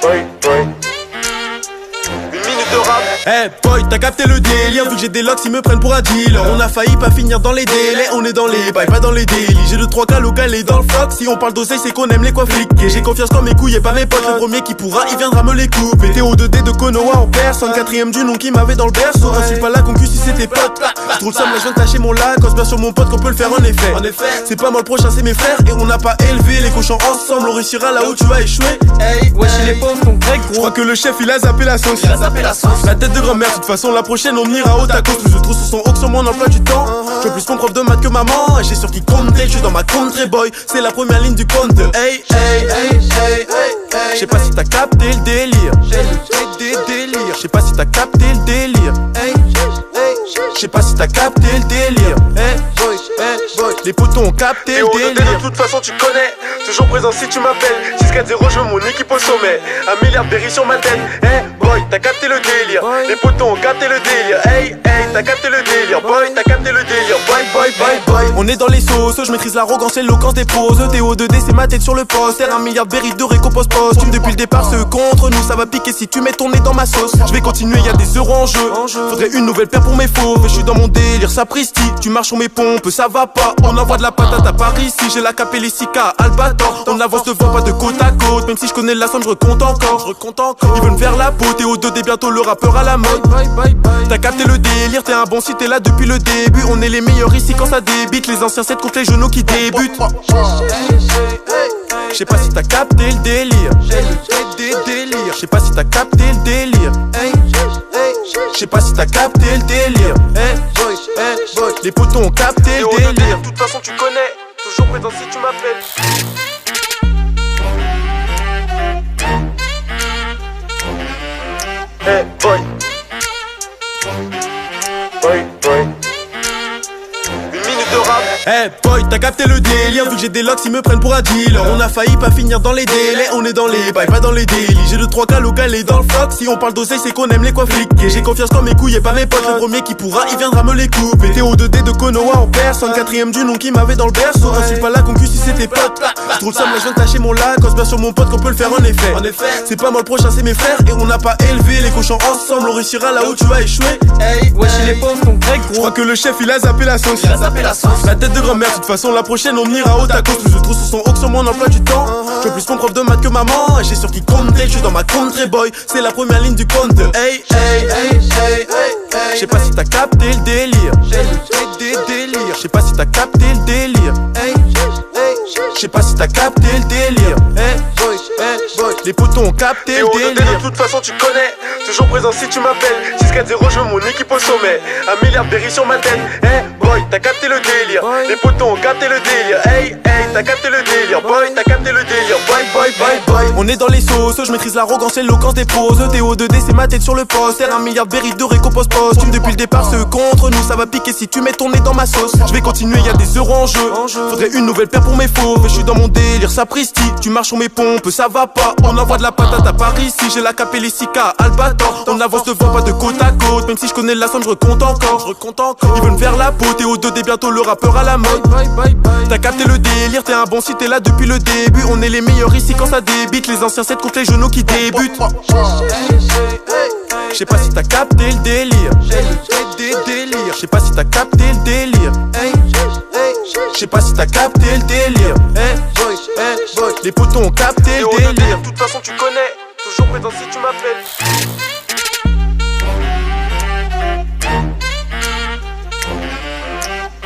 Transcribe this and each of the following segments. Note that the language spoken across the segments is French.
boy, boy. Une minute de rap. Hey boy, t'as capté le délire. Vu que j'ai des locks, ils me prennent pour un dealer. On a failli pas finir dans les délais. On est dans les bails, pas dans les délits. J'ai 2-3 cas locaux et dans le floc. Si on parle d'oseille, c'est qu'on aime les coins fliqués. J'ai confiance quand mes couilles et pas mes potes. Le premier qui pourra, il viendra me les couper. TO2D de Konoha en personne. 4ème du nom qui m'avait dans le berceau. On suis pas là concu si c'était pote. J'trouve ça, mais je viens de tâcher mon lac. On se bien sur mon pote qu'on peut le faire en effet. C'est pas moi le prochain, c'est mes frères. Et on n'a pas élevé les cochons ensemble. On réussira là où tu vas échouer. Hey, wesh, il est pauvre ton grec gros. J'crois que le chef il a zappé la sauce. La tête de grand-mère, de toute façon la prochaine on ira au tacos. Plus je trouve sur son haut sur mon emploi du temps. Je plus mon prof de maths que maman. J'ai sur qui compte, je suis dans ma country boy. C'est la première ligne du compte. Hey, hey, hey, hey, hey, hey. J'sais pas si t'as capté le délire. J'sais pas si t'as capté le délire. J'sais pas si t'as capté le délire. Hey, boy, hey, boy. Les potos ont capté le délire. De toute façon tu connais. Toujours présent si tu m'appelles. 6-4-0, je veux mon équipe au sommet. 1 milliard de berry sur ma tête. Hey boy, t'as capté le délire. Les potos ont capté le délire. Hey, hey, t'as capté le délire. Boy, t'as capté le délire. Boy, boy, boy, boy. On est dans les sauces, je maîtrise l'arrogance et l'éloquence des poses. TO2D, c'est ma tête sur le poster. 1 milliard de berry de récompense posthume. Depuis le départ, ceux contre nous, ça va piquer si tu mets ton nez dans ma sauce. Je vais continuer, y'a des euros en jeu. Faudrait une nouvelle paire pour mes faux. Je suis dans mon délire, sapristi. Tu marches sur mes pompes, ça va pas. On envoie de la patate à Paris. Si j'ai la capé les 6K, Albator. On avance devant, pas de côte à côte. Même si je connais la somme, je recompte encore. Ils veulent me faire la peau. TO2D, bientôt le rappeur à la mode. T'as capté le délire, t'es un bon si t'es là depuis le début. On est les meilleurs ici quand ça débite. Les anciens 7 contre les genoux qui débutent. J'sais pas si t'as capté le délire. J'sais pas si t'as capté le délire. J'sais pas si t'as capté le délire. Les potos ont capté le délire. De toute façon tu connais. Toujours présent si tu m'appelles. Hey boy. Boy, boy. Une minute de rap. Hey boy, t'as capté le délire. Vu que j'ai des locks, ils me prennent pour un dealer. On a failli pas finir dans les délais. On est dans les bails, pas dans les délits. J'ai 2-3 cas locaux et dans le floc. Si on parle d'oseille, c'est qu'on aime les coins fliqués. J'ai confiance quand mes couilles et pas mes potes. Le premier qui pourra, il viendra me les couper. TO2D de Konoha en personne. 4ème du nom qui m'avait dans le berceau. On suis pas là concu si c'était pote. J'trouve ça, mais je viens de tâcher mon lac. On se bien sur mon pote qu'on peut le faire en effet. C'est pas moi le prochain, c'est mes frères. Et on n'a pas élevé les cochons ensemble. On réussira là où tu vas échouer. Hey, wesh, il est pauvre ton grec gros. J'crois que le chef il a zappé la sauce. La tête de grand-mère, de toute façon la prochaine on ira au tacos. Plus je trouve sur son haut sur mon emploi du temps. Je plus mon prof de maths que maman. J'ai sur qui compte, je suis dans ma country boy. C'est la première ligne du compte. Hey, hey, hey, hey, hey, hey. J'sais pas si t'as capté le délire. J'sais pas si t'as capté le délire. J'sais pas si t'as capté le délire. Les potos ont capté le délire. De toute façon tu connais. Toujours présent si tu m'appelles. 6-4-0, je veux mon équipe au sommet. 1 milliard de berry sur ma tête. Hey boy, t'as capté le délire. Les potos ont capté le délire. Hey, hey, t'as capté le délire. Boy, t'as capté le délire. Boy, boy, boy, boy. On est dans les sauces, je maîtrise l'arrogance et l'éloquence des poses. TO2D, c'est ma tête sur le poster. 1 milliard de berry de récompense posthume. Depuis le départ, ceux contre nous, ça va piquer si tu mets ton nez dans ma sauce. Je vais continuer, y'a des euros en jeu. Faudrait une nouvelle paire pour mes faux. Je suis dans mon délire, sapristi. Tu marches sur mes pompes, ça va pas. On envoie de la patate à Paris. Si j'ai la capé les 6K, Albator. On avance devant, pas de côte à côte. Même si je connais la somme, je recompte encore. Ils veulent me faire la peau. TO2D, bientôt le rappeur à la mode. T'as capté le délire, t'es un bon si t'es là depuis le début. On est les meilleurs ici quand ça débite. Les anciens 7 contre les genoux qui débutent. J'sais pas si t'as capté le délire. J'sais pas si t'as capté le délire. J'sais pas si t'as capté le délire. Les potos ont capté le délire. De toute façon tu connais. Toujours présent si tu m'appelles.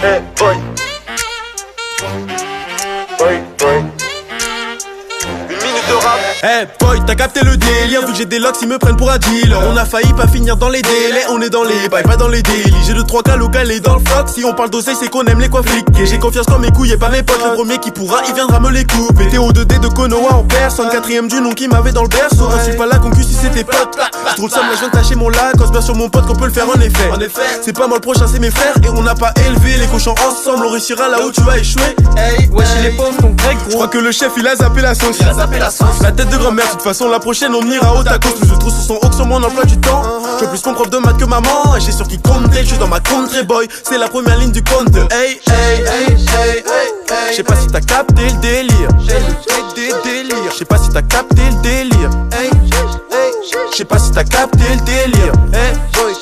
Hey boy. Boy, boy. Une minute de rap. Hey boy, t'as capté le délire. Vu que j'ai des locks, ils me prennent pour un dealer. On a failli pas finir dans les délais. On est dans les bails, pas dans les délits. J'ai 2-3 cas locaux et dans le floc. Si on parle d'oseille, c'est qu'on aime les coins fliqués. J'ai confiance quand mes couilles et pas mes potes. Le premier qui pourra, il viendra me les couper. TO2D de Konoha en personne. 4ème du nom qui m'avait dans le berceau. On suis pas là concu si c'était pote. J'trouve ça, mais je viens de tâcher mon lac. On se bien sur mon pote qu'on peut le faire en effet. C'est pas moi le prochain, c'est mes frères. Et on n'a pas élevé les cochons ensemble. On réussira là où tu vas échouer. Hey, wesh, il est pauvre ton grec gros. J'crois que le chef il a zappé la sauce. La tête de grand-mère, de toute façon la prochaine on ira au tacos. Plus je trouve sur son haut sur mon emploi du temps. Je plus mon prof de maths que maman. J'ai sur qui compte, je suis dans ma country boy. C'est la première ligne du compte. Hey, hey, hey, hey, hey, hey. J'sais pas si t'as capté le délire. J'sais pas si t'as capté le délire. J'sais pas si t'as capté le délire. Boy,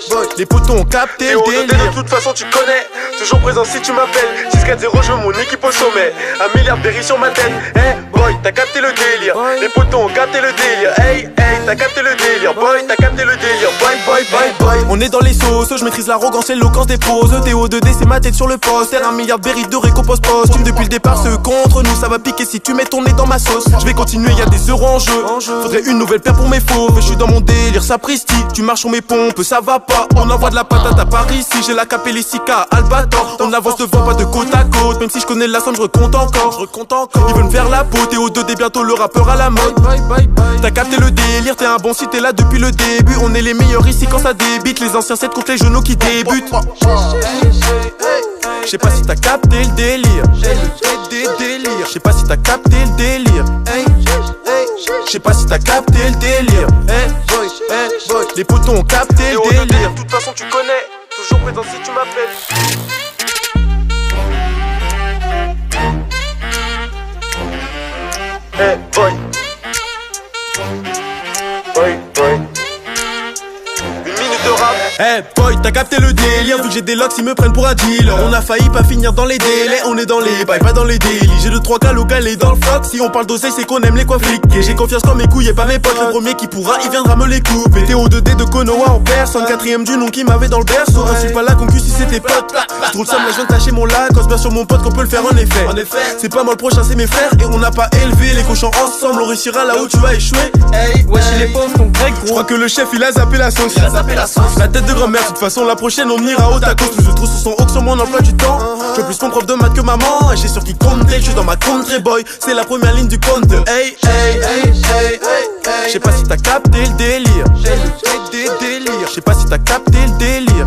boy, les potos ont capté le délire. De toute façon tu connais, toujours présent si tu m'appelles. 6-4-0, je veux mon équipe au sommet. 1 milliard de sur ma tête. Boy, t'as capté le délire. Les potos ont capté le délire. Hey, t'as capté le délire. Boy, t'as capté le délire. Boy, boy, boy, boy. On est dans les sauces, je maîtrise l'arrogance et l'éloquence des poses. TO2D, c'est ma tête sur le poster. 1 milliard de de récompense posthume. Depuis le départ, ceux contre nous, ça va piquer si tu mets ton nez dans ma sauce. Je vais continuer, y'a des euros en jeu. Faudrait une nouvelle paire pour mes faux. Je suis dans mon délire, ça presti. Tu marches sur mes pompes, ça va pas. On envoie de la patate à Paris. Si j'ai la capellissica, Albator. On avance devant, pas de côte à côte. Même si je connais la somme, je recompte encore. Ils veulent me faire la peau. TO2D, bientôt le rappeur à la mode. T'as capté le délire, t'es un bon si t'es là depuis le début. On est les meilleurs ici quand ça débite. Les anciens 7 contre les genoux qui débutent. J'sais pas si t'as capté le délire. J'sais pas si t'as capté le délire. J'sais pas si t'as capté le délire. Les potos ont capté le délire. De toute façon tu connais, toujours présent si tu m'appelles. Boy. Boy, boy. Une minute de rap. Boy, t'as capté le délire. Vu que j'ai des locks, ils me prennent pour un dealer. On a failli pas finir dans les délais. On est dans les bails, pas dans les délits. J'ai 2-3 cas locales dans le floc. Si on parle d'oseille, c'est qu'on aime les coins fliqués. J'ai confiance quand mes couilles et pas mes potes. Le premier qui pourra, il viendra me les couper. TO2D de Konoha en personne. 4ème du nom qui m'avait dans le berceau. Insulte pas la concu si c'était pote. J'trouve ça, mais je viens de tâcher mon lac. On se bien sur mon pote qu'on peut le faire en effet. C'est pas moi le prochain, c'est mes frères. Et on n'a pas élevé les cochons ensemble. On réussira là où tu vas échouer. Wesh les pauvres ton grec Je gros. crois que le chef il a zappé la sauce. La tête de grand-mère, de toute façon la prochaine on ira au tacos. Plus de trous sur son haut que sur mon emploi du temps. Je veux plus mon prof de maths que maman. Et j'ai sur qui compte, je suis dans ma country boy. C'est la première ligne du compte. J'sais pas si t'as capté le délire. J'sais pas si t'as capté le délire.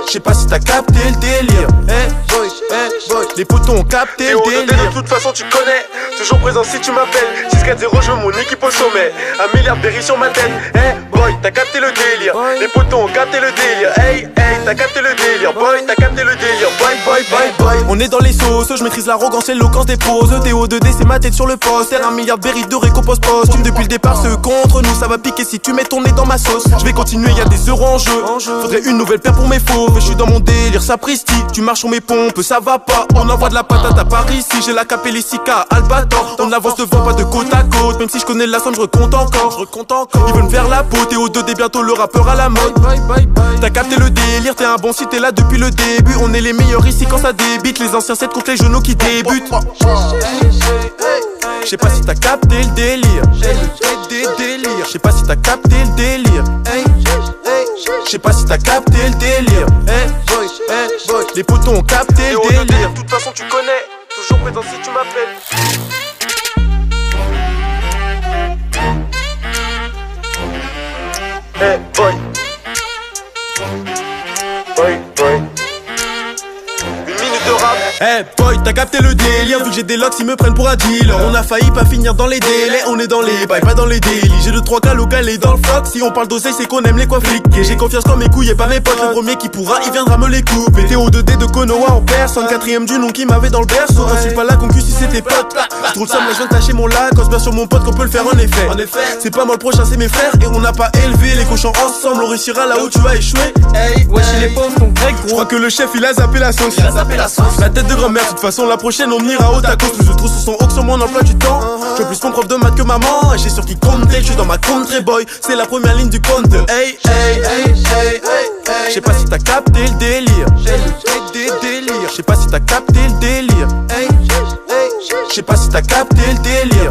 J'sais pas si t'as capté le délire. Les potos ont capté le délire. De toute façon tu connais, toujours présent si tu m'appelles. 6-4-0, je veux mon équipe au sommet. 1 milliard de sur ma tête. Boy, t'as capté le délire. Les potos ont capté le délire. T'as capté le délire. Boy, t'as capté le délire. Boy, boy, boy, boy. On est dans les sauces, je maîtrise l'arrogance et l'éloquence des poses. TO2D, c'est ma tête sur le poster. 1 milliard de récompense posthume. Depuis le départ, ceux contre nous, ça va piquer si tu mets ton nez dans ma sauce. Je vais continuer, y'a des euros en jeu. Faudrait une nouvelle paire pour mes faux. Je suis dans mon délire, ça presti. Tu marches sur mes pompes, ça va pas. On envoie de la patate à Paris. Si j'ai la capellissica, Albator. On avance devant, pas de côte à côte. Même si je connais la somme, je recompte encore. Ils veulent me faire la peau. TO2D, bientôt le rappeur à la mode. T'as capté le délire, t'es un bon si t'es là depuis le début. On est les meilleurs ici quand ça débite. Les anciens 7 contre les genoux qui débutent. J'sais pas si t'as capté le délire. J'sais pas si t'as capté le délire. J'sais pas si t'as capté le délire. Les potos ont capté le délire. De toute façon tu connais, toujours présent si tu m'appelles. Boy. Boy, boy. Une minute de rap. Boy, t'as capté le délire. Vu que j'ai des locks, ils me prennent pour un dealer. On a failli pas finir dans les délais. On est dans les bails, pas dans les délits. J'ai 2-3 cas locales dans le floc. Si on parle d'oseille, c'est qu'on aime les coins fliqués. J'ai confiance quand mes couilles et pas mes potes. Le premier qui pourra, il viendra me les couper. TO2D de Konoha en personne. 4ème du nom qui m'avait dans le berceau. Insulte pas la concu si c'était pote. J'trouve ça, mais je viens de tâcher mon lac. On se bien sur mon pote qu'on peut le faire en effet. C'est pas moi le prochain, c'est mes frères. Et on n'a pas élevé les cochons ensemble. On réussira là où tu vas échouer. Wesh les pauvres ton grec Je gros. crois que le chef il a zappé la sauce. La tête de grand-mère, de toute façon la prochaine on ira au tacos. Plus de trous sur son haut que sur mon emploi du temps. Je veux plus mon prof de maths que maman. Et j'ai sur qui compte, je suis dans ma country boy. C'est la première ligne du compte. J'sais pas si t'as capté le délire. J'sais pas si t'as capté le délire. J'sais pas si t'as capté le délire.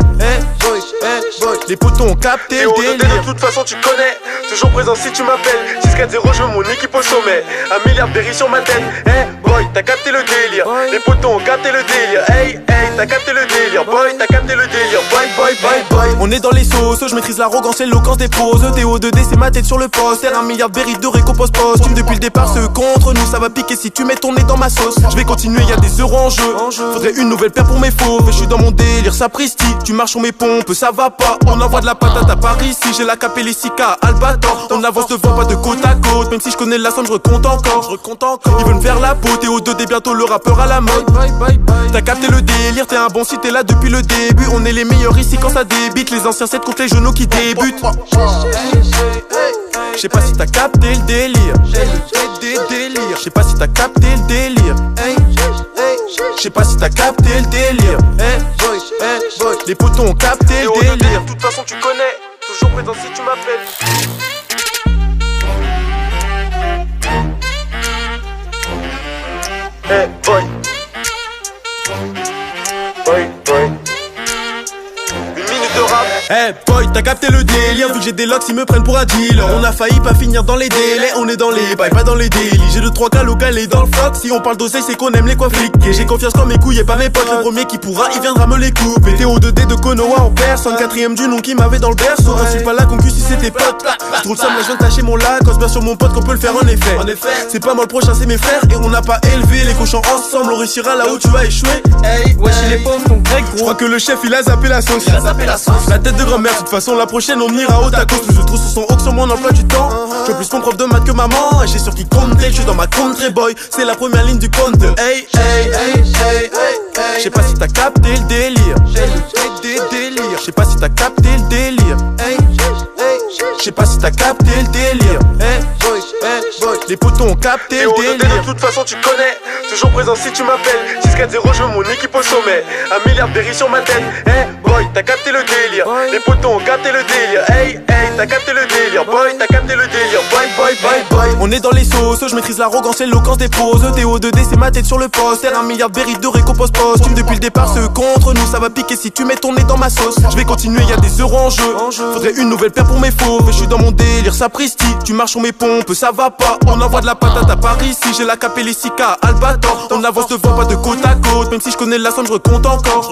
Les potos ont capté le délire. De toute façon tu connais, toujours présent si tu m'appelles. 6-4-0, je veux mon équipe au sommet. 1 milliard de sur ma tête. Boy, t'as capté le délire. Les potos ont capté le délire. T'as capté le délire. Boy, t'as capté le délire. Boy, boy, boy, boy. On est dans les sauces, je maîtrise l'arrogance et l'éloquence des poses. TO2D, c'est ma tête sur le poster. 1 milliard de récompense posthume. Depuis le départ, ceux contre nous, ça va piquer si tu mets ton nez dans ma sauce. Je vais continuer, y'a des euros en jeu. Faudrait une nouvelle paire pour mes faux. Je suis dans mon délire, ça presti. Tu marches sur mes pompes, ça va pas. On envoie de la patate à Paris. Si j'ai la capellissica, Albator. On avance devant, pas de côte à côte. Même si je connais la somme, je recompte encore. Ils veulent me faire la peau. TO2D, bientôt le rappeur à la mode. T'as capté le délire, t'es un bon si t'es là depuis le début. On est les meilleurs ici quand ça débite. les anciens c'est contre les genoux qui débutent. Je sais pas si t'as capté le délire. Je sais pas si t'as capté le délire. Je sais pas si t'as capté le délire. Les potos ont capté le délire. De toute façon tu connais, toujours présent si tu m'appelles. Hey boy. Boy, boy. Une minute de rap. Hey boy, t'as capté le délire. Vu que j'ai des locks, ils me prennent pour un dealer. On a failli pas finir dans les délais. On est dans les bails, pas dans les délits. J'ai 2-3 cas locales dans le floc. Si on parle d'oseille, c'est qu'on aime les quoi fliquer. J'ai confiance dans mes couilles et pas mes potes. Le premier qui pourra, il viendra me les couper. TO2D de Konoha en personne. 4ème du nom qui m'avait dans le berceau. Insulte pas la concu si c'est tes potes. J'trouve ça, moi je viens de tâcher mon lac. Cause bien sur mon pote qu'on peut le faire en effet. C'est pas moi le prochain, c'est mes frères. Et on n'a pas élevé les cochons ensemble. On réussira là où tu vas échouer. Hey, wesh les pauvres ton grec Je gros. crois que le chef il a zappé la sauce. La tête de grand-mère, de toute façon la prochaine on ira au tacos. Plus de trous sur son haut que sur mon emploi du temps. Je veux plus mon prof de maths que maman. Et j'ai sûr qu'il compte, je suis dans ma country boy. C'est la première ligne du compte. Hey, hey, hey, hey, hey. Je sais pas si t'as capté le délire. Je sais pas si t'as capté le délire. Je sais pas si t'as capté le délire. Les potos ont capté le délire. De toute façon tu connais, toujours présent si tu m'appelles. 6-4-0, je veux mon équipe au sommet. 1 milliard de berry sur ma tête. Hey boy, t'as capté le délire. Les potos ont capté le délire. Hey, hey, t'as capté le délire. Boy, t'as capté le délire. Boy, boy, boy, boy. On est dans les sauces, je maîtrise l'arrogance et l'éloquence des poses. TO2D c'est ma tête sur le poster. 1 milliard de berry de récompense posthume. Depuis le départ ceux contre nous, ça va piquer si tu mets ton nez dans ma sauce. Je vais continuer, y'a des euros en jeu. Faudrait une nouvelle paire pour mes fauves. Je suis dans mon délire, sapristi. Tu marches sur mes pompes, ça va pas. On envoie de la patate à Paris si j'ai la capellissica Albator. On avance devant, pas de côte à côte. Même si je connais la somme, je recompte encore.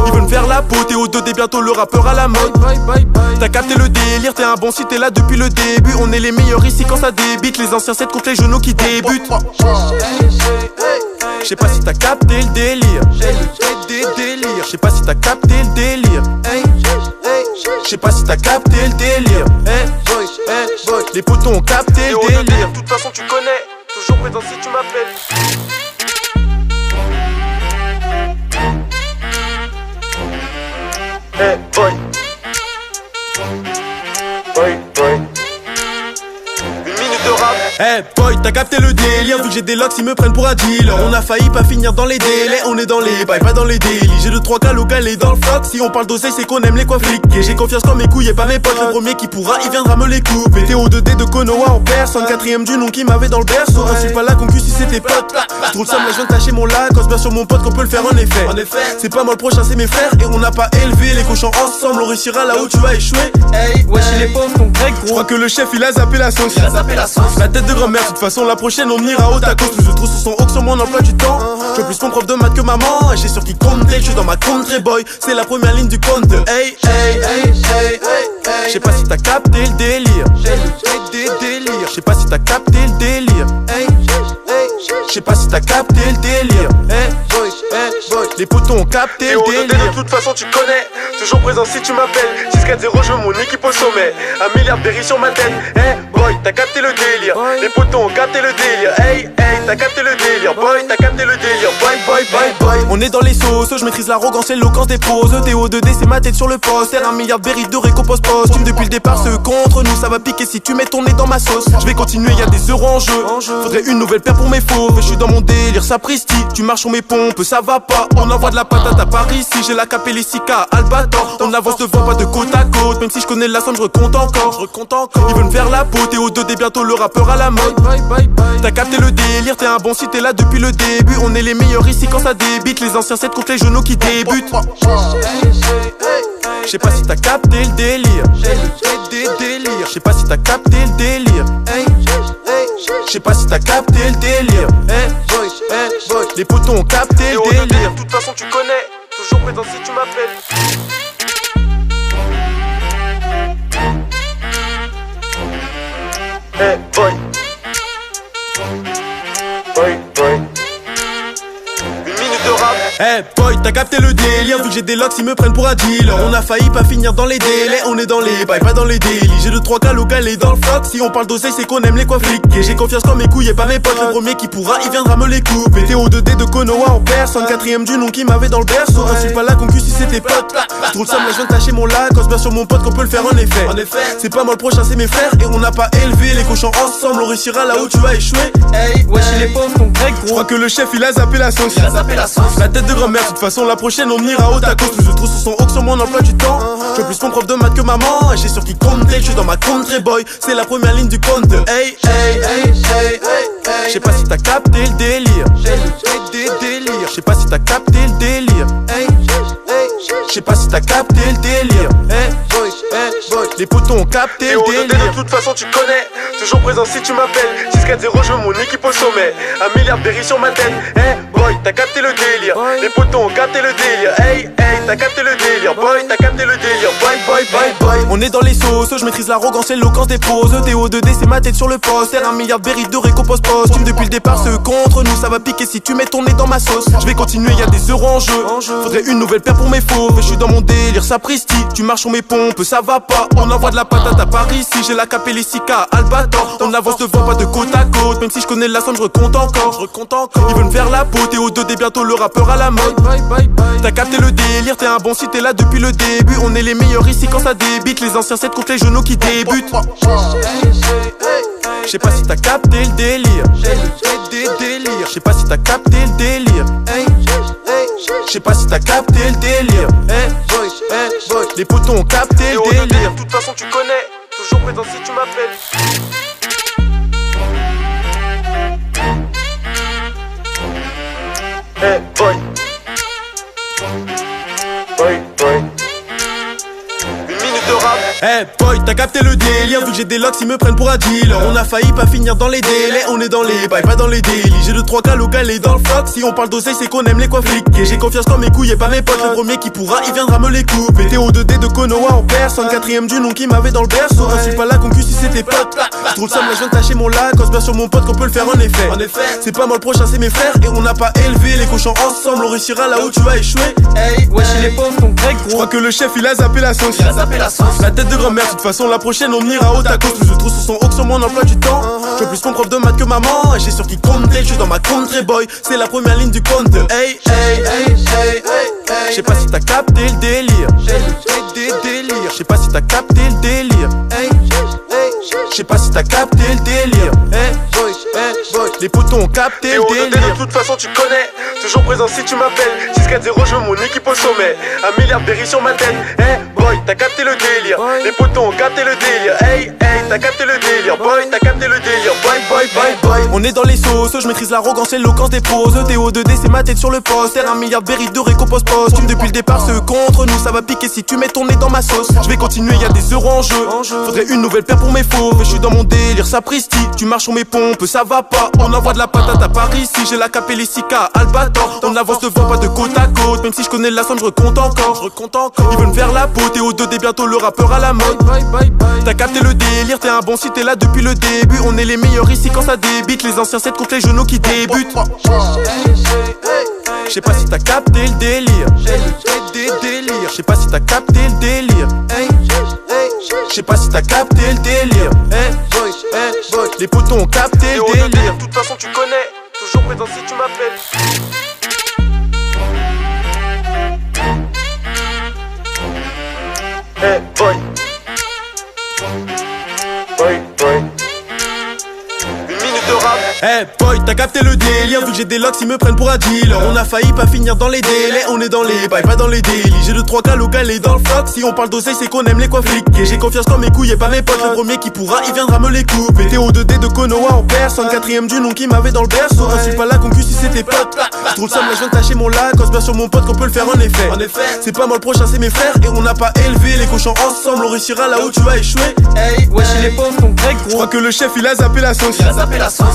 Ils veulent me faire la peau, TO2D bientôt le rappeur à la mode. T'as capté le délire, t'es un bon si t'es là depuis le début. On est les meilleurs ici quand ça débite. Les anciens c'est contre les genoux qui débutent. Je sais pas si t'as capté le délire. Je sais pas si t'as capté le délire. Je sais pas si t'as capté le délire. Les potos ont capté le délire. De toute façon tu connais, toujours présent si tu m'appelles. Hey boy. Boy, boy. Une minute de rap. Hey boy, t'as capté le délire. Vu que j'ai des locks, ils me prennent pour un dealer. On a failli pas finir dans les délais. On est dans les bails, pas dans les délits. J'ai 2-3 cas locales dans le floc. Si on parle d'oseille, c'est qu'on aime les quoi fliquer. J'ai confiance dans mes couilles et pas mes potes. Le premier qui pourra, il viendra me les couper. TO2D de Konoha en personne. 4ème du nom qui m'avait dans le berceau. Insulte pas la concu si c'est tes potes. J'trouve ça, moi je viens de tâcher mon lac. Cause bien sur mon pote qu'on peut le faire en effet. C'est pas moi le prochain, c'est mes frères. Et on n'a pas élevé les cochons ensemble. On réussira là où tu vas échouer. Hey, wesh les pauvres ton grec Je gros. crois que le chef il a zappé la sauce. La tête de grand-mère, de toute façon la prochaine on ira au tacos. Plus de trous sur son haut que sur mon emploi du temps. Je veux plus mon prof de maths que maman. Et j'ai sûr qu'il compte, je suis dans ma country boy. C'est la première ligne du compte. Hey, hey, hey, hey, hey. Je sais pas si t'as capté le délire. Je sais pas si t'as capté le délire. Je sais pas si t'as capté le délire. Les potos ont capté le délire. De toute façon tu connais, toujours présent si tu m'appelles. 6-4-0, je veux mon équipe au sommet. 1 milliard de berry sur ma tête. Hey boy, t'as capté le délire. Les potos ont capté le délire. Hey, hey, t'as capté le délire. Boy, t'as capté le délire. Boy, boy, boy, boy. On est dans les sauces, je maîtrise l'arrogance et l'éloquence des poses. TO2D c'est ma tête sur le poster. 1 milliard de berry de récompense posthume. Depuis le départ ceux contre nous, ça va piquer si tu mets ton nez dans ma sauce. Je vais continuer, y'a des euros en jeu. Faudrait une nouvelle paire pour mes fauves. Je suis dans mon délire, sapristi. Tu marches sur mes pompes, ça va pas. On envoie de la patate à Paris si j'ai la capellissica Albator. On avance devant, pas de côte à côte. Même si je connais la somme, je recompte encore. Ils veulent me faire la peau, TO2D bientôt le rappeur à la mode. T'as capté le délire, t'es un bon si t'es là depuis le début. On est les meilleurs ici quand ça débite. Les anciens c'est contre les genoux qui débutent. Je sais pas si t'as capté le délire. Je sais pas si t'as capté le délire. Je sais pas si t'as capté le délire. Les potos ont capté le délire. De toute façon tu connais, toujours présent si tu m'appelles. Hey boy. Boy, boy. Une minute de rap. Hey boy, t'as capté le délire. Vu que j'ai j'ai des locks, ils me prennent pour un dealer. On a failli pas finir dans les délais, on est dans les bails, pas dans les délits. J'ai 2-3 cas locales dans le floc. Si on parle d'oseille, c'est qu'on aime les coins fliqués. J'ai confiance quand mes couilles et pas mes potes. Le premier qui pourra, il viendra me les couper. TO2D de Konoha en personne, 4ème du nom qui m'avait dans le berceau. Je suis pas là concu si c'était pote. Je trouve ça, mais je viens de tâcher mon lac. Bien sur mon pote qu'on peut le faire en effet. C'est pas moi le prochain, c'est mes frères. Et on n'a pas élevé les cochons ensemble. On réussira là où tu as échoué. Hey, wesh il est pauvre ton grec Je gros. crois que le chef il a zappé la sauce. La tête de grand-mère, de toute façon la prochaine on ira au tacos. Plus je trouve sur son hook sur mon emploi du temps. Je veux plus mon prof de maths que maman. Et j'ai sur qui compter, je suis dans ma country boy. C'est la première ligne du compte. Hey, hey, hey, hey, hey, hey. Je sais pas si t'as capté le délire. Je sais pas si t'as capté le délire. Je sais pas si t'as capté le délire. Les potos ont capté le délire. De toute façon tu connais, toujours présent si tu m'appelles. 6-4-0, je veux mon équipe au sommet. 1 milliard de berry sur ma tête. Hey boy, t'as capté le délire. Les potos ont capté le délire. Hey, hey, t'as capté le délire. Boy, t'as capté le délire. Boy, boy, boy, boy. On est dans les sauces, je maîtrise l'arrogance et l'éloquence des poses. TO2D c'est ma tête sur le poster. 1 milliard de berry de récompense posthume. Depuis le départ ceux contre nous, ça va piquer si tu mets ton nez dans ma sauce. Je vais continuer, y'a des euros en jeu. Faudrait une nouvelle paire pour mes fauves. Je suis dans mon délire, sapristi. Tu marches sur mes pompes, ça va pas. On envoie de la patate à Paris si j'ai la capellissica Albator. On avance devant, pas de côte à côte. Même si je connais la somme, je recompte encore. Ils veulent me faire la peau. TO2D bientôt le rappeur à la mode. T'as capté le délire, t'es un bon si t'es là depuis le début. On est les meilleurs ici quand ça débite. Les anciens 7 contre les genoux qui débutent. Je sais pas si t'as capté le délire. Je sais pas si t'as capté le délire. Je sais pas si t'as capté le délire. Les potos ont capté le délire. De toute façon tu connais, toujours présent si tu m'appelles. Hey boy. Boy, boy. Une minute de rap. Hey boy, t'as capté le délire. Vu que j'ai des locks, ils me prennent pour un dealer. On a failli pas finir dans les délais. On est dans les bails, pas dans les délits. J'ai 2-3 cas locales dans le floc. Si on parle d'oseille, c'est qu'on aime les coins fliqués. J'ai confiance quand mes couilles et pas mes potes. Le premier qui pourra, il viendra me les couper. TO2D de Konoha en personne, 4ème du nom qui m'avait dans le berceau. Je suis pas là concu si c'était pote. Je trouve ça, mais je viens de tâcher mon lac. Bien sur mon pote qu'on peut le faire en effet. C'est pas moi le prochain, c'est mes frères. Et on n'a pas élevé les cochons ensemble. On réussira là où tu as échoué. Hey, wesh il est pauvre ton grec Je gros. crois que le chef il a zappé la sauce. La tête de grand-mère, de toute façon la prochaine on ira au tacos. Plus je trouve sur son hook sur mon emploi du temps. Je veux plus mon prof de maths que maman. Et j'ai sur qui compter, je suis dans ma country boy. C'est la première ligne du compte. Hey, hey, hey, hey, hey, hey. Je sais pas si t'as capté le délire. Je sais pas si t'as capté le délire. Je sais pas si t'as capté le délire. Les potos ont capté le délire. De toute façon tu connais, toujours présent si tu m'appelles. 6-4-0, je veux mon équipe au sommet. 1 milliard de berry sur ma tête. Hey boy, t'as capté le délire. Les potos ont capté le délire. Hey, hey, t'as capté le délire. Boy, t'as capté le délire. Boy, boy, boy, boy. On est dans les sauces, je maîtrise l'arrogance et l'éloquence des poses. TO2D c'est ma tête sur le poster. 1 milliard de berry de récompense posthume. Depuis le départ ceux contre nous, ça va piquer si tu mets ton nez dans ma sauce. Je vais continuer, y'a des euros en jeu. Faudrait une nouvelle paire pour mes fauves. Je suis dans mon délire, sapristi. Tu marches sur mes pompes, ça va pas. On envoie de la patate à Paris si j'ai la capellissica Albator. On avance devant, pas de côte à côte. Même si je connais la somme, je recompte encore. Ils veulent me faire la peau. TO2D bientôt le rappeur à la mode. T'as capté le délire, t'es un bon si t'es là depuis le début. On est les meilleurs ici quand ça débite. Les anciens 7 contre les genoux qui débutent. Je sais pas si t'as capté le délire. Je sais pas si t'as capté le délire. Je sais pas si t'as capté le délire. Les potos ont capté le délire. De toute façon tu connais, toujours présent si tu m'appelles. Hey boy. Boy, boy. Une minute de rap. Hey boy, t'as capté le délire. Vu que j'ai des locks, ils me prennent pour un dealer. On a failli pas finir dans les délais. On est dans les bails, pas dans les délits. J'ai 2-3 cas locales dans le floc. Si on parle d'oseille, c'est qu'on aime les coins fliqués. J'ai confiance quand mes couilles et pas mes potes. Le premier qui pourra, il viendra me les couper. TO2D de Konoha en personne, 4ème du nom qui m'avait dans le berceau. Je suis pas là concu si c'était pote. Je trouve ça, mais je viens de tâcher mon lac. Bien sur mon pote qu'on peut le faire en effet. C'est pas moi le prochain, c'est mes frères. Et on n'a pas élevé les cochons ensemble. On réussira là où tu as échoué. Hey, wesh il est pauvre ton grec Je gros. crois que le chef il a zappé la sauce.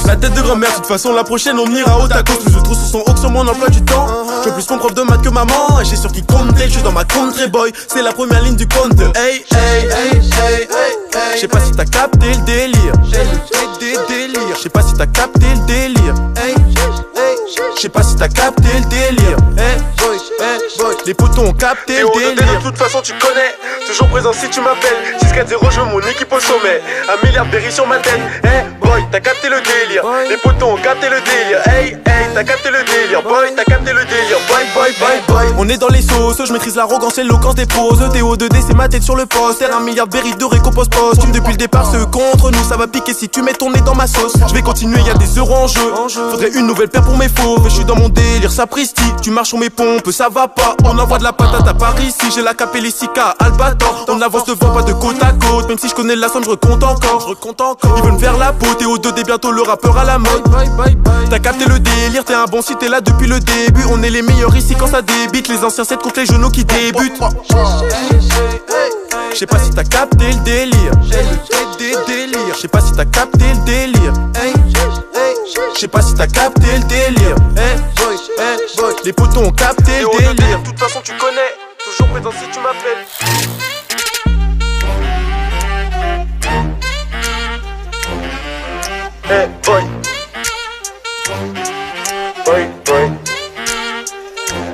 La tête de grand-mère, de toute façon la prochaine on ira au tacos. Plus je trouve sur son hook sur mon emploi du temps. Je veux plus mon prof de maths que maman. Et j'ai sur qui compter, je suis dans ma country boy. C'est la première ligne du compte. Hey, hey, hey, hey, hey, hey. Je sais pas si t'as capté le délire. Je sais pas si t'as capté le délire. Je sais pas si t'as capté le délire. Les potos ont capté le T.O.D. délire. de toute façon tu connais. Toujours présent si tu m'appelles. 6-4-0 je veux mon équipe au sommet. 1 milliard de berry sur ma tête. Boy t'as capté le délire. Les potos ont capté le délire. Hey t'as capté le délire. Boy t'as capté le délire. Boy. On est dans les sauces, je maîtrise l'arrogance et l'éloquence des poses. T.O.D. c'est ma tête sur le poster. 1 milliard de berry de récompense posthume. Depuis le départ ceux contre nous ça va piquer si tu mets ton nez dans ma sauce. Je vais continuer, y'a des euros en jeu. Faudrait une nouvelle paire pour mes faux. Je suis dans mon délire, sapristi. Tu marches sur mes pompes, ça va pas. On envoie de la patate à Paris si j'ai la capellissica Albator. On avance devant, pas de côte à côte. Même si je connais la somme, je recompte encore. Ils veulent me faire la peau. T.O.D. bientôt le rappeur à la mode. T'as capté le délire, t'es un bon si t'es là depuis le début. On est les meilleurs ici quand ça débite. Les anciens 7 contre les genoux qui débutent. Je sais pas si t'as capté le délire. Je sais pas si t'as capté le délire. Je sais pas si t'as capté le délire. Les potos ont capté le T.O.D. délire. de toute façon tu connais. Toujours présent si tu m'appelles. Boy.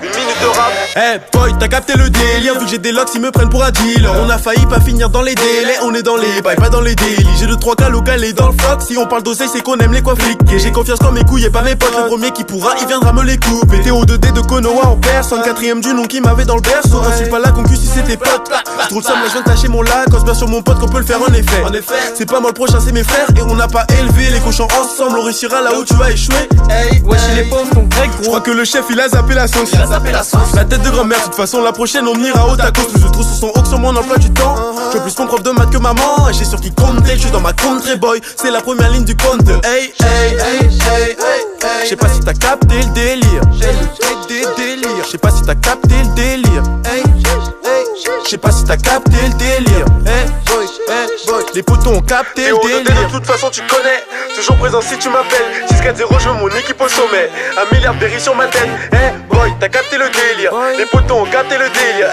Une minute de rap. Boy, t'as capté le délire. Vu que j'ai des locks, ils me prennent pour un dealer. On a failli pas finir dans les délais. On est dans les bails, pas dans les délits. J'ai 2-3 cas locales dans le floc. Si on parle d'oseille, c'est qu'on aime les coins fliqués. J'ai confiance dans mes couilles et pas mes potes. Le premier qui pourra, il viendra me les couper. T.O.D. de Konoha en personne. 4ème du nom qui m'avait dans le berceau. Insulte pas la concu si c'était pote. Trop de somme, là je viens de tâcher mon lac. Quand bien sur mon pote qu'on peut le faire en effet. C'est pas moi le prochain, c'est mes frères. Et on n'a pas élevé les cochons ensemble. On réussira là où tu vas échouer. Wesh les pauvres ton grec Je crois que le chef il a zappé la sauce. La tête de grand-mère, de toute façon la prochaine on ira au tacos. Plus de trous sur son haut sur mon emploi du temps. Je veux plus mon prof de maths que maman. Et j'ai sûr qu'il compte, je suis dans ma country boy. C'est la première ligne du compte. Je sais pas si t'as capté le délire. Je sais pas si t'as capté le délire. Je sais pas si t'as capté le délire. Les potos ont capté le T.O.D. délire. de toute façon tu connais. Toujours présent si tu m'appelles. 6-4-0 je veux mon équipe au sommet. 1 milliard de berry sur ma tête. Boy t'as capté le délire. Les potos ont capté le délire.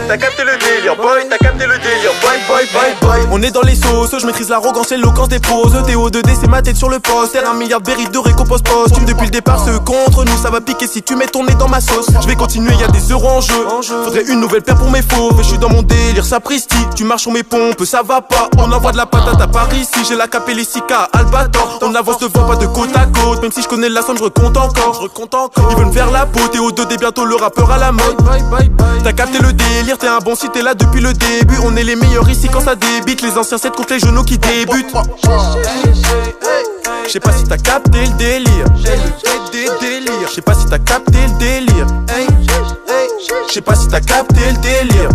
T'as capté le délire. Boy t'as capté le délire. Boy. On est dans les sauces, je maîtrise l'arrogance et l'éloquence des poses. T.O.D. c'est ma tête sur le poster. 1 milliard de berry de récompense posthume. Depuis le départ ceux contre nous ça va piquer si tu mets ton nez dans ma sauce. Je vais continuer, y'a des euros en jeu. Faudrait une nouvelle paire pour mes faux. Je suis dans mon délire, sapristi. Tu marches sur mes pompes, ça va pas. On envoie de la patate à Paris si j'ai la capellissica Albator. On avance devant, pas de côte à côte. Même si je connais la somme, je recompte encore. Ils veulent me faire la peau. T.O.D. bientôt le rappeur à la mode. T'as capté le délire, t'es un bon si t'es là depuis le début. On est les meilleurs ici quand ça débite. Les anciens 7 contre les genoux qui débutent. Je sais pas si t'as capté le délire. Je sais pas si t'as capté le délire. Je sais pas si t'as capté le délire.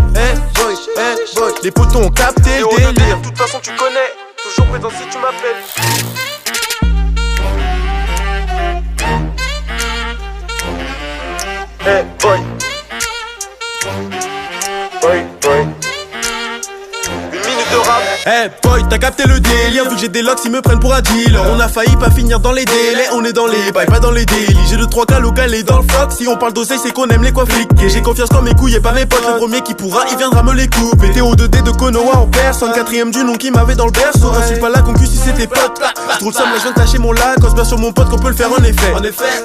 Les potos ont capté le T.O.D. délire. de toute façon tu connais. Toujours présent si tu m'appelles. Boy. Une minute de rap. Boy, t'as capté le délire. Vu que j'ai des locks, ils me prennent pour un dealer. On a failli pas finir dans les délais. On est dans les bails, pas dans les délits. J'ai 2-3 cas locales dans le floc. Si on parle d'oseille, c'est qu'on aime les coins fliqués. J'ai confiance dans mes couilles et pas mes potes. Le premier qui pourra, il viendra me les couper. T.O.D. de Konoha en personne. 4ème du nom qui m'avait dans le berceau. Insulte pas la concu si c'était pote. Trop de somme, là je viens de tâcher mon lac. Quand bien sur mon pote qu'on peut le faire en effet.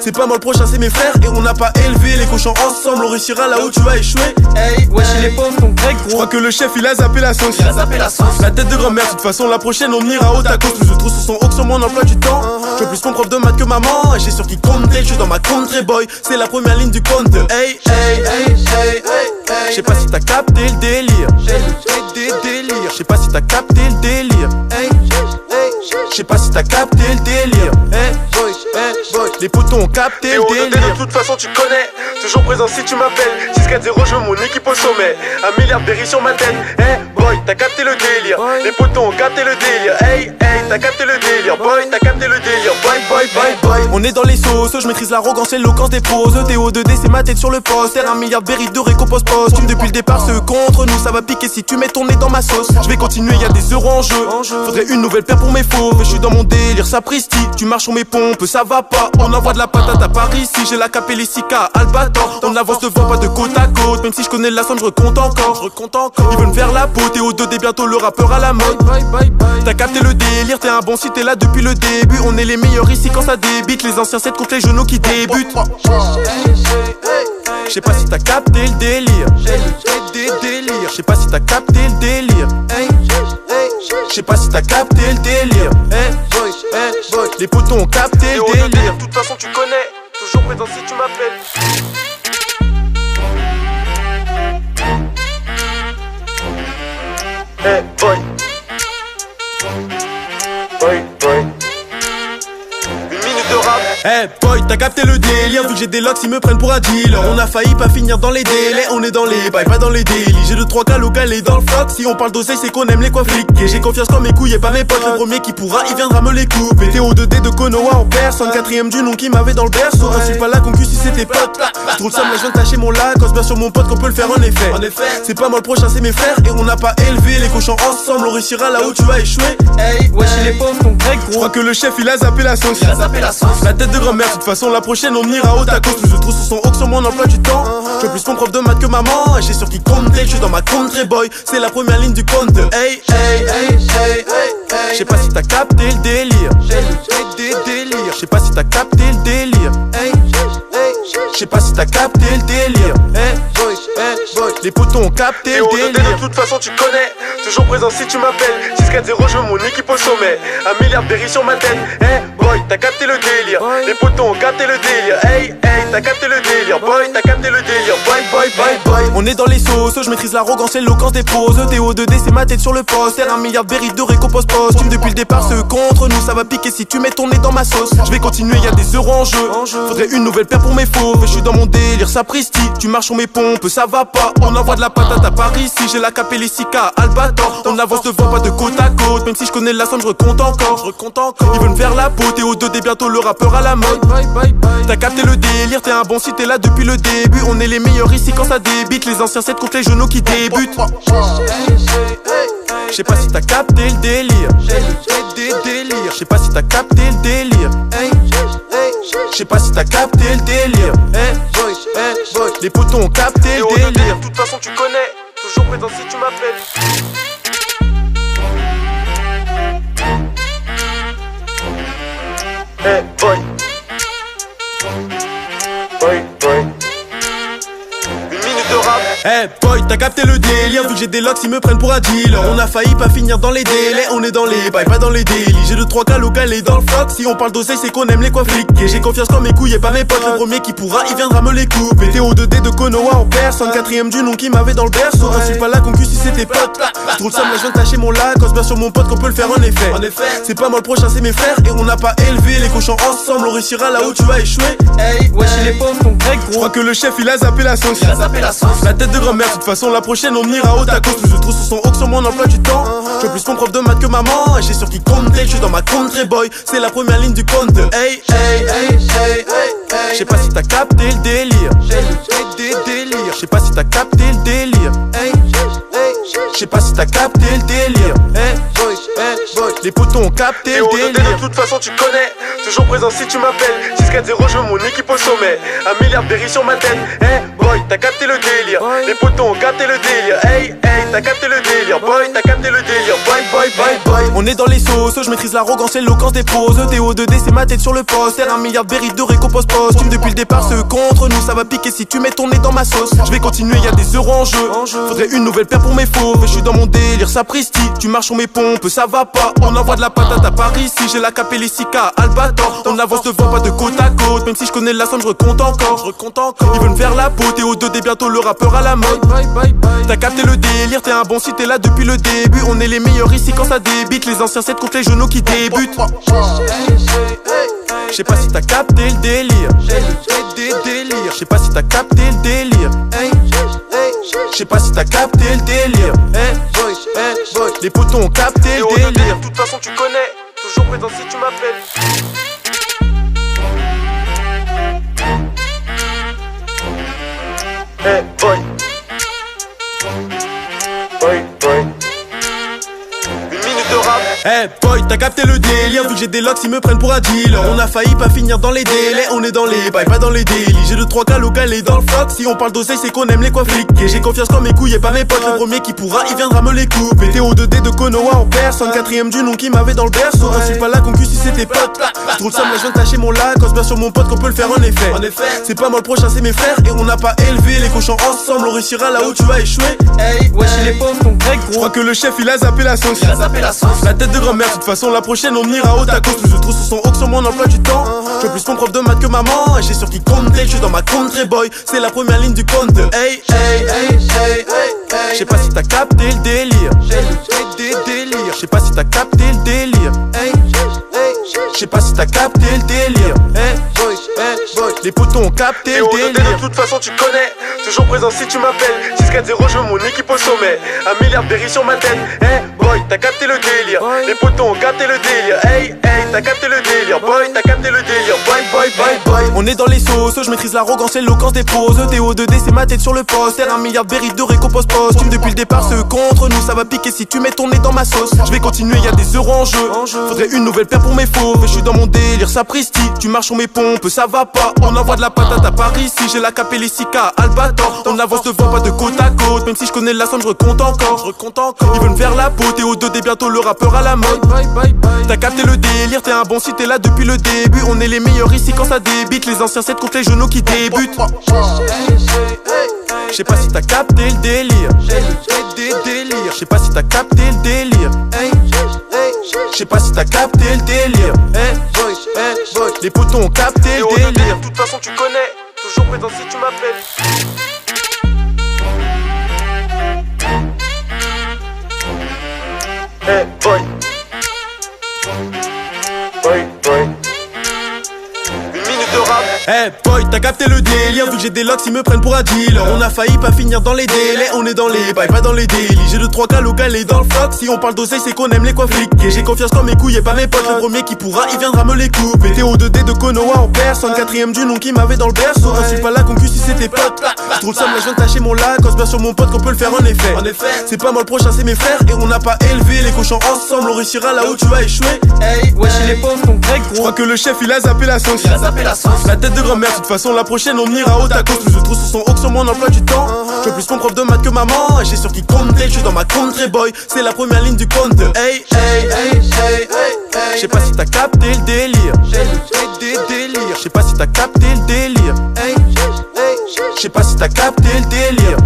C'est pas moi le prochain, c'est mes frères. Et on n'a pas élevé les cochons ensemble. On réussira là où tu vas échouer. Wesh les pauvres ton grec Je crois que le chef il a zappé la sauce. La tête de grand-mère, de toute façon la prochaine on ira au tacos. Plus de trous sur son haut sur mon emploi du temps. Je veux plus mon prof de maths que maman. Et j'ai sûr qu'il compte, je suis dans ma country boy. C'est la première ligne du compte. Je sais pas si t'as capté le délire. Je sais pas si t'as capté le délire. Je sais pas si t'as capté le délire. Les potos ont capté le T.O.D. délire. de toute façon tu connais. Toujours présent si tu m'appelles. 6-4-0 je veux mon équipe au sommet. 1 milliard de berry sur ma tête. Boy t'as capté le délire. Les potos ont capté le délire. T'as capté le délire. Boy t'as capté le délire. Boy. On est dans les sauces, je maîtrise l'arrogance et l'éloquence des poses. T.O.D. c'est ma tête sur le poster. 1 milliard de berry de récompense posthume. Depuis le départ ceux contre nous ça va piquer si tu mets ton nez dans ma sauce. Je vais continuer, y'a des euros en jeu. Faudrait une nouvelle paire pour mes faux. Je suis dans mon délire, sapristi. Tu marches sur mes pompes, ça va pas. On envoie de la patate à Paris si j'ai la capellissica Albator. On avance devant, pas de côte à côte. Même si je connais la somme, je recompte encore. Ils veulent me faire la peau. T.O.D. bientôt le rappeur à la mode. T'as capté le délire, t'es un bon si t'es là depuis le début. On est les meilleurs ici quand ça débite. Les anciens 7 contre les genoux qui débutent. Je sais pas si t'as capté le délire. Je sais pas si t'as capté le délire. Je sais pas si t'as capté le délire. Les potos ont capté le délire. De toute façon tu connais, toujours présent si tu m'appelles. Hey boy. Boy. Une minute de rap. Hey boy, t'as capté le délire. Vu que j'ai des locks, ils me prennent pour un dealer. On a failli pas finir dans les délais. On est dans les bails, pas dans les délits. J'ai 2-3 cas local et dans le floc. Si on parle d'oseille, c'est qu'on aime les coiffes fliquées. J'ai confiance quand mes couilles et pas mes potes. Le premier qui pourra, il viendra me les couper. TO2D de Konoha en personne. 4ème du nom qui m'avait dans le berceau. Insulte pas la concu si c'est tes potes. J'ai trop le seum, là je viens de tâcher mon lac. Cause bien sur mon pote qu'on peut le faire en effet. C'est pas moi le prochain, c'est mes frères. Et on n'a pas élevé les cochons ensemble. On réussira là où tu as échoué. Hey, Wesh les pauvres ton grec je gros. crois que le chef il a zappé la sauce. La tête de grand-mère, de toute façon la prochaine on ira au tacos. Plus de trous sur son haut que sur mon emploi du temps. Je veux plus mon prof de maths que maman. Et j'ai sûr qu'il compte, je suis dans ma country boy. C'est la première ligne du compte. Hey. Je sais pas si t'as capté le délire. Je sais pas si t'as capté le délire. Je sais pas si t'as capté le délire. Les potos ont capté le délire. De toute façon tu connais, toujours présent si tu m'appelles. 6-4-0, je veux mon équipe au sommet. 1 milliard de berry sur ma tête. Hey boy, t'as capté le délire. Les potos ont capté le délire. Hey, t'as capté le délire. Boy, t'as capté le délire. Boy. On est dans les sauces, je maîtrise l'arrogance et l'éloquence des poses. TO2D c'est ma tête sur le poster. 1 milliard de berry de récompense posthume. Depuis le départ ceux contre nous, ça va piquer si tu mets ton nez dans ma sauce. Je vais continuer, y'a des euros en jeu. Faudrait une nouvelle paire pour mes fauves. Je suis dans mon délire, sapristi. Tu marches sur mes pompes, ça va pas. On envoie de la patate à Paris si j'ai la capellissica Albator. On avance devant, pas de côte à côte. Même si je connais la somme, je recompte encore. Ils veulent me faire la peau, TO2D bientôt le rappeur à la mode. T'as capté le délire, t'es un bon si t'es là depuis le début. On est les meilleurs ici quand ça débite. Les anciens 7 contre les genoux qui débutent. Je sais pas si t'as capté le délire. Je sais pas si t'as capté le délire. Je sais pas si t'as capté le délire. Les potos ont capté le délire. De toute façon tu connais, toujours présent si tu m'appelles. Hey boy. Une minute de rap. Hey boy, t'as capté le délire. Vu que j'ai des locks, ils me prennent pour un dealer. On a failli pas finir dans les délais. On est dans les bails, pas dans les délits. J'ai 2-3 cas local et dans le floc. Si on parle d'oseille, c'est qu'on aime les coiffes fliquées. J'ai confiance quand mes couilles et pas mes potes. Le premier qui pourra, il viendra me les couper. TO2D de Konoha en personne. 4ème du nom qui m'avait dans le berceau. Insulte pas la concu si c'est tes potes. J'ai trop le seum, là je viens de tâcher mon lac. Cause bien sur mon pote qu'on peut le faire en effet. C'est pas moi le prochain, c'est mes frères. Et on n'a pas élevé les cochons ensemble. On réussira là où tu as échoué. Hey, Wesh les pauvres ton grec je gros. crois que le chef il a zappé la sauce. La tête de grand-mère, de toute façon la prochaine on ira au tacos. Plus de trous sur son haut que sur mon emploi du temps. Je veux plus mon prof de maths que maman. Et j'ai sûr qu'il compte, je suis dans ma country boy. C'est la première ligne du compte. Hey. Je sais pas si t'as capté le délire. Je sais pas si t'as capté le délire. Je sais pas si t'as capté le délire. Les potos ont capté le délire. De toute façon tu connais, toujours présent si tu m'appelles. 6-4-0, je veux mon équipe au sommet. 1 milliard de berry sur ma tête. Hey boy, t'as capté le délire. Les potos ont capté le délire. Hey, t'as capté le délire. Boy, t'as capté le délire. Boy. On est dans les sauces, je maîtrise l'arrogance et l'éloquence des poses. TO2D c'est ma tête sur le poster. 1 milliard de berry de récompense posthume. Depuis le départ ceux contre nous, ça va piquer si tu mets ton nez dans ma sauce. Je vais continuer, y'a des euros en jeu. Faudrait une nouvelle paire pour mes fauves. Je suis dans mon délire, sapristi. Tu marches sur mes pompes, ça va pas. On envoie de la patate à Paris si j'ai la capellissica Albator. On avance devant, pas de côte à côte. Même si je connais la somme, je recompte encore. Ils veulent me faire la peau, TO2D bientôt le rappeur à la mode. T'as capté le délire, t'es un bon si t'es là depuis le début. On est les meilleurs ici quand ça débite. Les anciens 7 contre les genoux qui débutent. Je sais pas si t'as capté le délire. Je sais pas si t'as capté le délire. Je sais pas si t'as capté le délire. Les potos ont capté le délire. De toute façon tu connais, toujours présent si tu m'appelles. Hey boy. Une minute de rap. Hey boy, t'as capté le délire. Vu que j'ai des locks, ils me prennent pour un dealer. On a failli pas finir dans les délais. On est dans les bails, pas dans les délits. J'ai 2-3 cas local et dans le floc. Si on parle d'oseille, c'est qu'on aime les quoi fliquer. J'ai confiance quand mes couilles et pas mes potes. Le premier qui pourra, il viendra me les couper. TO2D de Konoha en personne. 4ème du nom qui m'avait dans le berceau. Insulte pas la concu si c'est tes potes. Je trouve ça, mais je viens de tâcher mon lac. Cause bien sur mon pote qu'on peut le faire en effet. C'est pas moi le prochain, c'est mes frères. Et on n'a pas élevé les cochons ensemble. On réussira là où tu vas échouer. Hey, Wesh il est pauvre ton grec je gros. crois que le chef il a zappé la sauce. La tête de grand-mère, de toute façon la prochaine on ira au tacos. Plus de trous sur son haut que sur mon emploi du temps. Je veux plus mon prof de maths que maman. Et j'ai sûr qu'il compte, je suis dans ma country boy. C'est la première ligne du compte. Hey, hey, hey, hey, hey. Je sais pas si t'as capté le délire. Je sais pas si t'as capté le délire. Je sais pas si t'as capté le délire. Hey, boy, hey, boy. Les potos ont capté le délire. De toute façon tu connais, toujours présent si tu m'appelles. 6-4-0, je veux mon équipe au sommet. 1 milliard de berry sur ma tête. Hey boy, t'as capté le délire. Les potos ont capté le délire. Hey, hey, t'as capté le délire. Boy, t'as capté le délire. Boy, boy, boy, boy. On est dans les sauces, je maîtrise l'arrogance et l'éloquence des poses. TO2D c'est ma tête sur le poster. 1 milliard de berry de récompense posthume. Depuis le départ ceux contre nous, ça va piquer si tu mets ton nez dans ma sauce. Je vais continuer, y'a des euros en jeu. Faudrait une nouvelle paire pour mes fauves. Je suis dans mon délire, sapristi. Tu marches sur mes pompes, ça va pas. On envoie de la patate à Paris si j'ai la capellissica Albator. On avance devant, pas de côte à côte. Même si je connais la somme, je recompte encore. Ils veulent me faire la peau, TO2D bientôt le rappeur à la mode. T'as capté le délire, t'es un bon si t'es là depuis le début. On est les meilleurs ici quand ça débite. Les anciens c'est contre les genoux qui débutent. Je sais pas si t'as capté le délire. Je sais pas si t'as capté le délire. Je sais pas si t'as capté le délire. Les potos ont capté le délire. De toute façon tu connais, toujours présent si tu m'appelles. Hey boy. Boy, boy. Une minute de rap. Hey boy, t'as capté le délire. Vu que j'ai des locks, ils me prennent pour un dealer. On a failli pas finir dans les délais. On est dans les bails, pas dans les délits. J'ai 2-3 cas local et dans le floc. Si on parle d'oseille, c'est qu'on aime les quoi fliquer. J'ai confiance quand mes couilles et pas mes potes. Le premier qui pourra, il viendra me les couper. TO2D de Konoha en personne. 4ème du nom qui m'avait dans le berceau. Insulte pas la concu si c'est tes potes. Je trouve ça, mais je viens de tâcher mon lac. Cause bien sur mon pote qu'on peut le faire en effet. C'est pas moi le prochain, c'est mes frères. Et on n'a pas élevé les cochons ensemble. On réussira là où tu vas échouer. Hey, Wesh il est pauvre ton grec je gros. crois que le chef il a zappé la sauce. La tête de grand-mère, de toute façon la prochaine on ira au tacos. Plus de trous sur son haut que sur mon emploi du temps. Je veux plus mon prof de maths que maman. Et j'ai sûr qu'il compte, je suis dans ma country boy. C'est la première ligne du compte. Hey, hey, hey, hey, hey. Je sais pas si t'as capté le délire. Je sais pas si t'as capté le délire. Je sais pas si t'as capté le délire.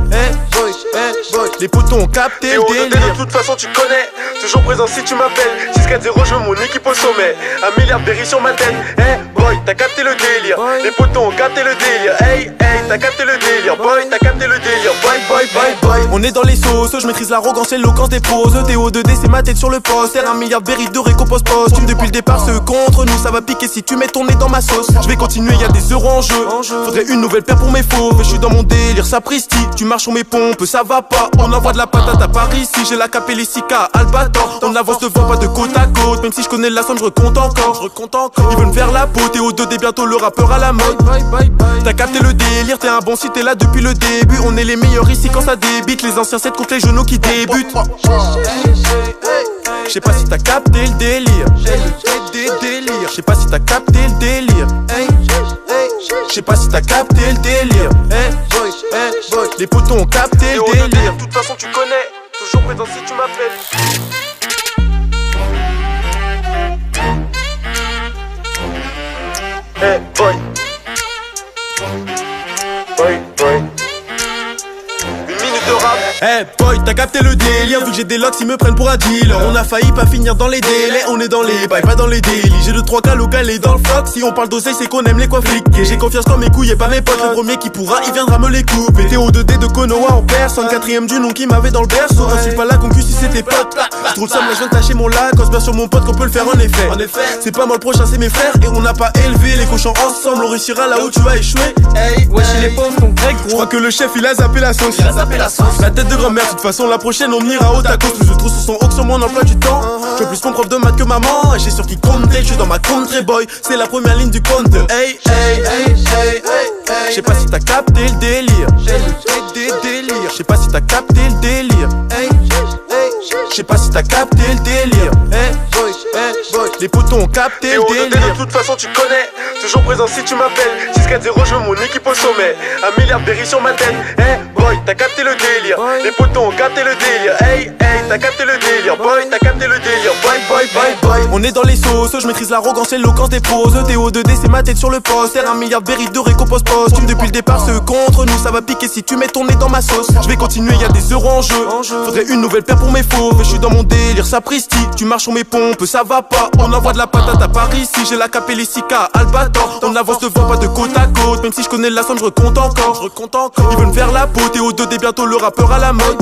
Les potos ont capté le délire. De toute façon tu connais, toujours présent si tu m'appelles. 6-4-0, je veux mon équipe au sommet. 1 milliard de berry sur ma tête. Hey boy, t'as capté le délire. Les potos ont capté le délire. Hey, hey, t'as capté le délire. Boy, t'as capté le délire. Boy, boy, boy, boy. On est dans les sauces, je maîtrise l'arrogance et l'éloquence des poses. TO2D c'est ma tête sur le poster. 1 milliard de berry de récompense posthume. Depuis le départ ceux contre nous, ça va piquer si tu mets ton nez dans ma sauce. Je vais continuer, y'a des euros en jeu. Faudrait une nouvelle paire pour mes fauves. Je suis dans mon délire, sapristi. Tu marches sur mes pompes, ça va pas. On envoie de la patate à Paris si j'ai la capellissica Albator. On avance devant, pas de côte à côte. Même si je connais la somme, je recompte encore. Ils veulent me faire la peau, TO2D bientôt le rappeur à la mode. T'as capté le délire, t'es un bon si t'es là depuis le début. On est les meilleurs ici quand ça débite. Les anciens c'est contre les genoux qui débutent. Je sais pas si t'as capté le délire. Je sais pas si t'as capté le délire. Je sais pas si t'as capté le délire. Les potos ont capté le délire. De toute façon tu connais, toujours présent si tu m'appelles. Hey boy. Boy, boy. Une minute de rap. Hey boy, t'as capté le délire. Vu que j'ai des locks, ils me prennent pour un dealer. On a failli pas finir dans les délais. On est dans les bails, pas dans les délits. J'ai 2-3 cas local et dans le floc. Si on parle d'oseille, c'est qu'on aime les quoi fliquer. J'ai confiance quand mes couilles et pas mes potes. Le premier qui pourra, il viendra me les couper. TO2D de Konoha en personne. 4ème du nom qui m'avait dans le berceau. Insulte pas la concu si c'est tes potes. Je trouve ça, mais je viens de tâcher mon lac. Cause bien sur mon pote qu'on peut le faire en effet. C'est pas moi le prochain, c'est mes frères. Et on n'a pas élevé les cochons ensemble. On réussira là où tu vas échouer. Hey, Wesh il est pauvre ton grec je gros. crois que le chef il a zappé la sauce. La tête de grand-mère, de toute façon la prochaine on ira au tacos. Plus de trous sur son haut que sur mon emploi du temps. Je veux plus mon prof de maths que maman. Et j'ai sûr qu'il compte, je suis dans ma country boy. C'est la première ligne du compte. Hey, hey, hey, hey, hey. Je sais pas si t'as capté le délire. Je sais pas si t'as capté le délire. Je sais pas si t'as capté le délire. Les potos ont capté le T.O.D.D. délire. de toute façon tu connais. Toujours présent si tu m'appelles. 6-4-0 je veux mon équipe au sommet. 1 milliard de berry sur ma tête. Boy t'as capté le délire. Les potos ont capté le délire. Hey t'as capté le délire. Boy t'as capté le délire. Boy. On est dans les sauces, je maîtrise l'arrogance et l'éloquence des poses. T.O.D.D. c'est ma tête sur le poster. 1 milliard de berry de récompense posthume. Depuis le départ ceux contre nous, ça va piquer si tu mets ton nez dans ma sauce. Je vais continuer, y'a des euros en jeu. Faudrait une nouvelle paire pour mes fauves. Je suis dans mon délire, sapristi. Tu marches sur mes pompes, ça va pas. On envoie de la patate à Paris. Si j'ai la capellissica, Albator. On avance devant, pas de côte à côte. Même si je connais la somme, je recompte encore. Ils veulent me faire la peau. T.O.D.D. bientôt le rappeur à la mode.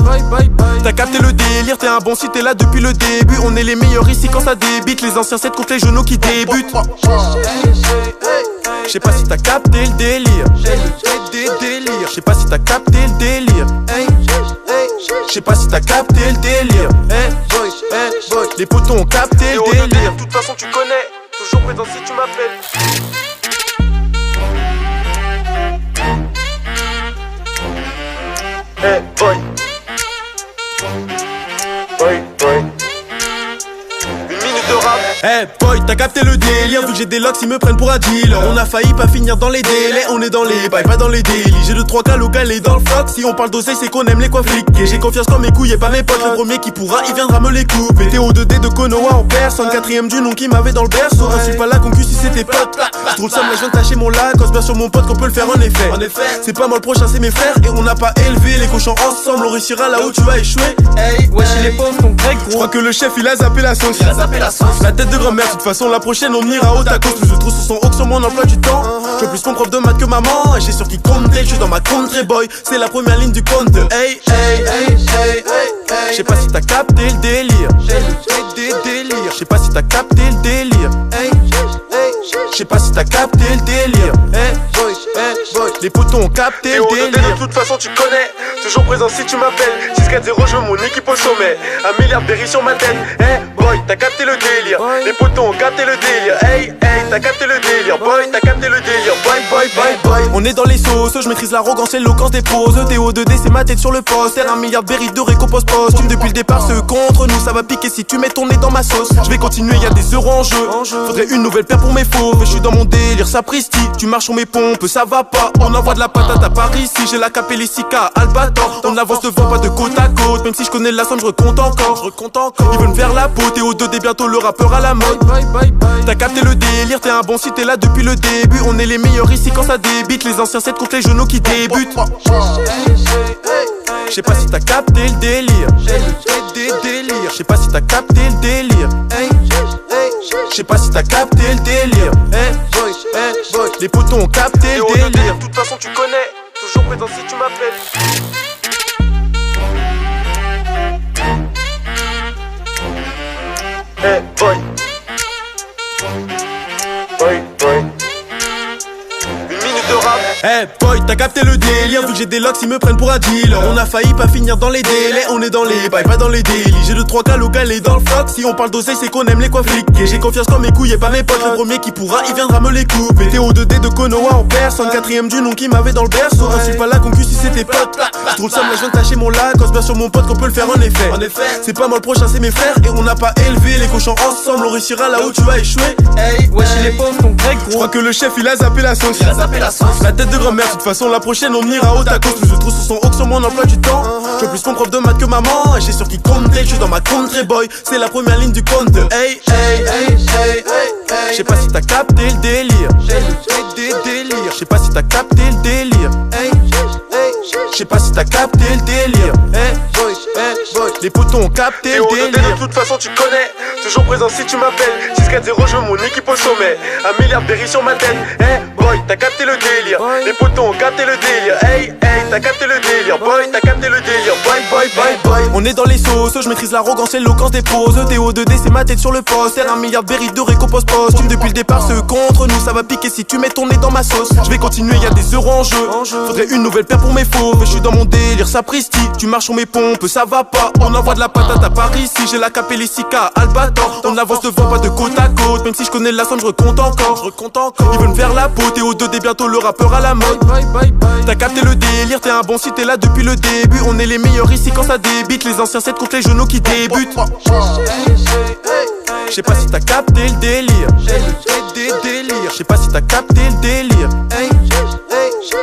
T'as capté le délire, t'es un bon si t'es là depuis le début. On est les meilleurs ici quand ça débite. Les anciens 7 contre les genoux qui débutent. Je sais pas si t'as capté le délire. Je sais pas si t'as capté le délire. Je sais pas si t'as capté le délire. Les potos ont capté le délire. De toute façon tu connais. Toujours présent si tu m'appelles. Boy. Une minute de rap. Boy, t'as capté le délire. Vu que j'ai des locks, ils me prennent pour un dealer. On a failli pas finir dans les délais. On est dans les bails, pas dans les délits. J'ai 2-3 cas locaux et dans le floc. Si on parle d'oseille, c'est qu'on aime les coins fliqués. J'ai confiance quand mes couilles et pas mes potes. Le premier qui pourra, il viendra me les couper. T.O.D.D. de Konoha en personne. 4ème du nom qui m'avait dans le berceau. Insulte pas la concu si c'était pote. Trop le somme, là je viens de tâcher mon lac. On se bien sur mon pote qu'on peut le faire en effet. C'est pas moi le prochain, c'est mes frères. Et on n'a pas élevé les cochons ensemble. On réussira là où tu vas échouer. Wesh il est pauvre ton grec Je gros. crois que le chef il a zappé la sauce. La tête de grand-mère, de toute façon la prochaine on ira au tacos. Plus je trouve sur son haut sur mon emploi du temps. Je veux plus mon prof de maths que maman. Et j'ai sur qui compte, je suis dans ma country boy. C'est la première ligne du compte. Je sais pas si t'as capté le délire. Je sais pas si t'as capté le délire. Je sais pas si t'as capté le délire. Les potos ont capté le T.O.D.D. délire. de toute façon tu connais. Toujours présent si tu m'appelles. 6-4-0 je veux mon équipe au sommet. 1 milliard de berry sur ma tête. Boy t'as capté le délire. Les potos ont capté le délire. T'as capté le délire. Boy t'as capté le délire. Boy. On est dans les sauces, je maîtrise l'arrogance et l'éloquence des poses. T.O.D.D. c'est ma tête sur le poster. 1 milliard de berry de récompense posthume. Depuis le départ ceux contre nous, ça va piquer si tu mets ton nez dans ma sauce. Je vais continuer, y'a des euros en jeu. Faudrait une nouvelle paire pour mes fauves. Je suis dans mon délire, sapristi. Tu marches sur mes pompes, ça va pas. On envoie de la patate à Paris. Si j'ai la capellissica, Albator. On avance devant, pas de côte à côte. Même si je connais la somme, je recompte encore. Ils veulent me faire la peau. T.O.D.D. bientôt le rappeur à la mode. T'as capté le délire, t'es un bon si t'es là depuis le début. On est les meilleurs ici quand ça débite. Les anciens 7 contre les genoux qui débutent. Je sais pas si t'as capté le délire. Je sais pas si t'as capté le délire. Je sais pas si t'as capté le délire. Les potos ont capté le T.O.D.D. délire. de toute façon tu connais. Toujours présent si tu m'appelles. Boy. Une minute de rap. Boy, t'as capté le délire. Vu que j'ai des locks, ils me prennent pour un dealer. On a failli pas finir dans les délais. On est dans les bails, pas dans les délits. J'ai 2-3 cas locaux et dans le floc. Si on parle d'oseille, c'est qu'on aime les coins fliqués. J'ai confiance quand mes couilles et pas mes potes. Le premier qui pourra, il viendra me les couper. T.O.D.D. de Konoha en personne. 4ème du nom qui m'avait dans le berceau. Insulte pas la concu si c'était pote. Trop le somme, là je viens de tâcher mon lac. On se bien sur mon pote qu'on peut le faire en effet. C'est pas moi le prochain, c'est mes frères. Et on n'a pas élevé les cochons ensemble. On réussira là où tu vas échouer. Wesh il est pauvre ton grec Je gros. crois que le chef il a zappé la sauce. La tête de grand-mère, de toute façon la prochaine on ira au tacos. Plus je trouve sur son haut sur mon emploi du temps. Je veux plus mon prof de maths que maman. Et j'ai sur qui compte, je suis dans ma country boy. C'est la première ligne du compte. Je sais pas si t'as capté le délire. Je sais pas si t'as capté le délire. Je sais pas si t'as capté le délire. Les potos ont capté le T.O.D.D. délire. de toute façon tu connais. Toujours présent si tu m'appelles. 6-4-0 je veux mon équipe au sommet. 1 milliard de berry sur ma tête. Boy t'as capté le délire. Les potos ont capté le délire. T'as capté le délire. Boy t'as capté le délire. Boy. On est dans les sauces, je maîtrise l'arrogance et l'éloquence des poses. T.O.D.D. c'est ma tête sur le poster. 1 milliard de berry de récompense posthume. Depuis le départ ceux contre nous, ça va piquer si tu mets ton nez dans ma sauce. Je vais continuer, y'a des euros en jeu. Faudrait une nouvelle paire pour mes fauves. Je suis dans mon délire, sapristi. Tu marches sur mes pompes, ça va pas. On envoie de la patate à Paris. Si j'ai la capellissica, Albator. On avance devant, pas de côte à côte. Même si je connais la somme, je recompte encore. Ils veulent me faire la peau. T.O.D.D. bientôt le rappeur à la mode. T'as capté le délire, t'es un bon si t'es là depuis le début. On est les meilleurs ici quand ça débite. Les anciens 7 contre les genoux qui débutent. Je sais pas si t'as capté le délire. Je sais pas si t'as capté le délire.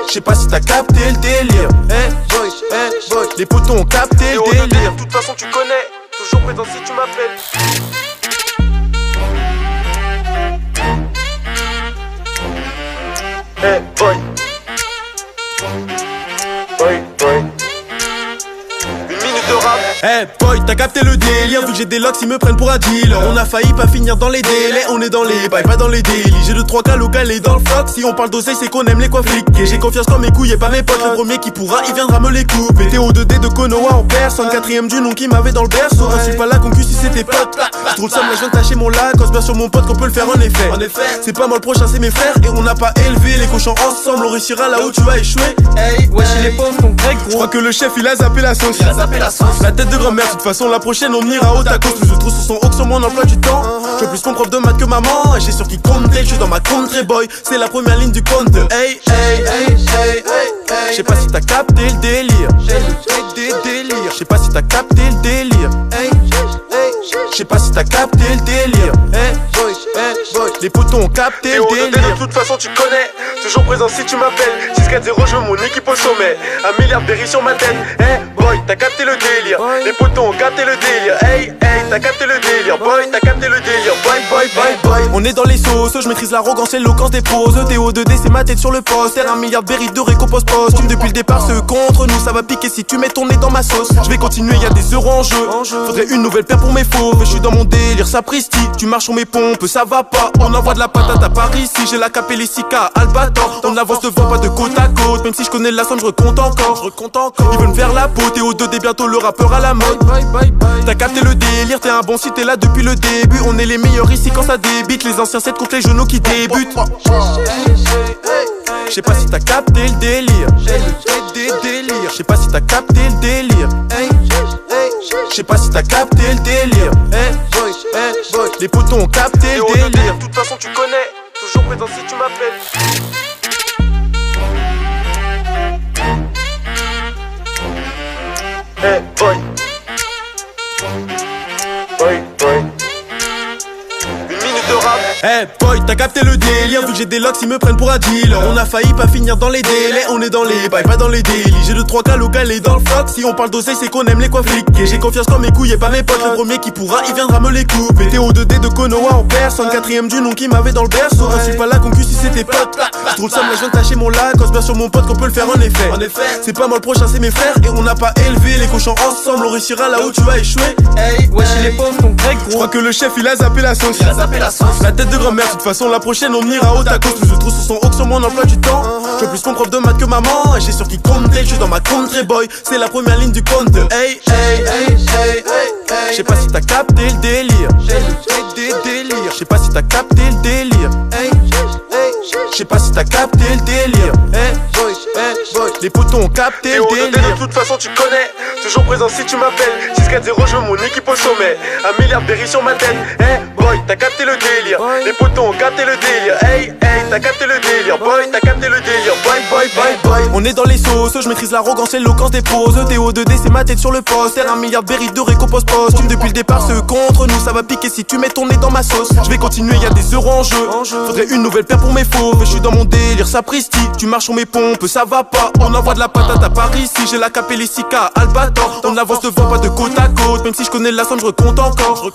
Je sais pas si t'as capté le délire. Les potos ont capté le délire. De toute façon tu connais, toujours présent si tu m'appelles. Hey boy. Boy. Une minute de rap. Hey boy, t'as capté le délire. Vu que j'ai des locks, ils me prennent pour un dealer. On a failli pas finir dans les délais. On est dans les bails, pas dans les délits. J'ai 2-3 cas locales dans le floc. Si on parle d'oseille, c'est qu'on aime les coins fliqués. J'ai confiance dans mes couilles et pas mes potes. Le premier qui pourra, il viendra me les couper. TO2D de Konoha en personne. 4ème du nom qui m'avait dans le berceau. Insulte pas la concu si c'est tes potes. Trop de somme, là je viens de tâcher mon lac. On se bien sur mon pote qu'on peut le faire en effet. C'est pas moi le prochain, c'est mes frères. Et on n'a pas élevé les cochons ensemble. On réussira là où tu vas échouer. Hey, wesh les pauvres ton grec Je gros. crois que le chef il a zappé la sauce. La tête de grand-mère, de toute façon la prochaine on ira au tacos. Plus de trous sur son haut que sur mon emploi du temps. Je veux plus mon prof de maths que maman. Et j'ai sûr qu'il compte, je suis dans ma country boy. C'est la première ligne du compte. Hey. Je sais pas si t'as capté le délire. Je sais pas si t'as capté le délire. Je sais pas si t'as capté le délire. Les potos ont capté le délire. De toute façon tu connais, toujours présent si tu m'appelles. 6-4-0, je veux mon équipe au sommet. 1 milliard de berry sur ma tête. Hey boy, t'as capté le délire. Les potos ont capté le délire. Hey, t'as capté le délire. Boy, t'as capté le délire. Boy. On est dans les sauces, je maîtrise l'arrogance et l'éloquence des poses. TO2D c'est ma tête sur le poster. 1 milliard de berry de récompense posthume. Depuis le départ ceux contre nous, ça va piquer si tu mets ton nez dans ma sauce. Je vais continuer, y'a des euros en jeu. Faudrait une nouvelle paire pour mes fauves. Je suis dans mon délire, sapristi. Tu marches sur mes pompes, ça va pas. On envoie de la patate à Paris si j'ai la capé les 6K Albator. On avance devant, pas de côte à côte. Même si je connais la somme, je recompte encore. Ils veulent me faire la peau, TO2D bientôt le rappeur à la mode. T'as capté le délire, t'es un bon si t'es là depuis le début. On est les meilleurs ici quand ça débite. Les anciens 7 contre les genoux qui débutent. Je sais pas si t'as capté le délire. Je sais pas si t'as capté le délire. Je sais pas si t'as capté le délire. Les potos ont capté le délire. De toute façon tu connais, toujours présent si tu m'appelles. Hey boy. Une minute de rap. Hey boy, t'as capté le délire. Vu que j'ai des locks, ils me prennent pour un dealer. On a failli pas finir dans les délais. On est dans les bails, pas dans les délits. J'ai 2-3 cas locales dans le floc. Si on parle d'oseille, c'est qu'on aime les coins fliqués. J'ai confiance dans mes couilles et pas mes potes. Le premier qui pourra, il viendra me les couper. TO2D de Konoha en personne. 4ème du nom qui m'avait dans le berceau. Insulte pas la concu si c'est tes potes. Trop de somme, là je viens de tâcher mon lac. On se bien sur mon pote qu'on peut le faire en effet. C'est pas moi le prochain, c'est mes frères. Et on n'a pas élevé les cochons ensemble. On réussira là où tu vas échouer. Hey, wesh les pauvres ton grec Je gros. crois que le chef il a zappé la sauce. La tête de grand-mère, de toute façon la prochaine on ira au tacos. Plus de trous sur son haut que sur mon emploi du temps. Je veux plus mon prof de maths que maman. Et j'ai sûr qu'il compte, je suis dans ma country boy. C'est la première ligne du compte. Hey. Je sais pas si t'as capté le délire. Je sais pas si t'as capté le délire. Je sais pas si t'as capté le délire. Les potos ont capté le délire. De toute façon tu connais, toujours présent si tu m'appelles. 6-4-0, je veux mon équipe au sommet. 1 milliard de berry sur ma tête. Hey boy, t'as capté le délire. Les potos ont capté le délire. Hey, t'as capté le délire. Boy, t'as capté le délire. Boy. On est dans les sauces, je maîtrise l'arrogance et l'éloquence des poses. TO2D c'est ma tête sur le poster. 1 milliard de berry de récompense posthume. Depuis le départ ceux contre nous, ça va piquer si tu mets ton nez dans ma sauce. Je vais continuer, y'a des euros en jeu. Faudrait une nouvelle paire pour mes fauves. Je suis dans mon délire, sapristi. Tu marches sur mes pompes, ça va pas. On envoie de la patate à Paris si j'ai la capé les 6K Albator. On avance devant, pas de côte à côte. Même si je connais la somme, je recompte encore.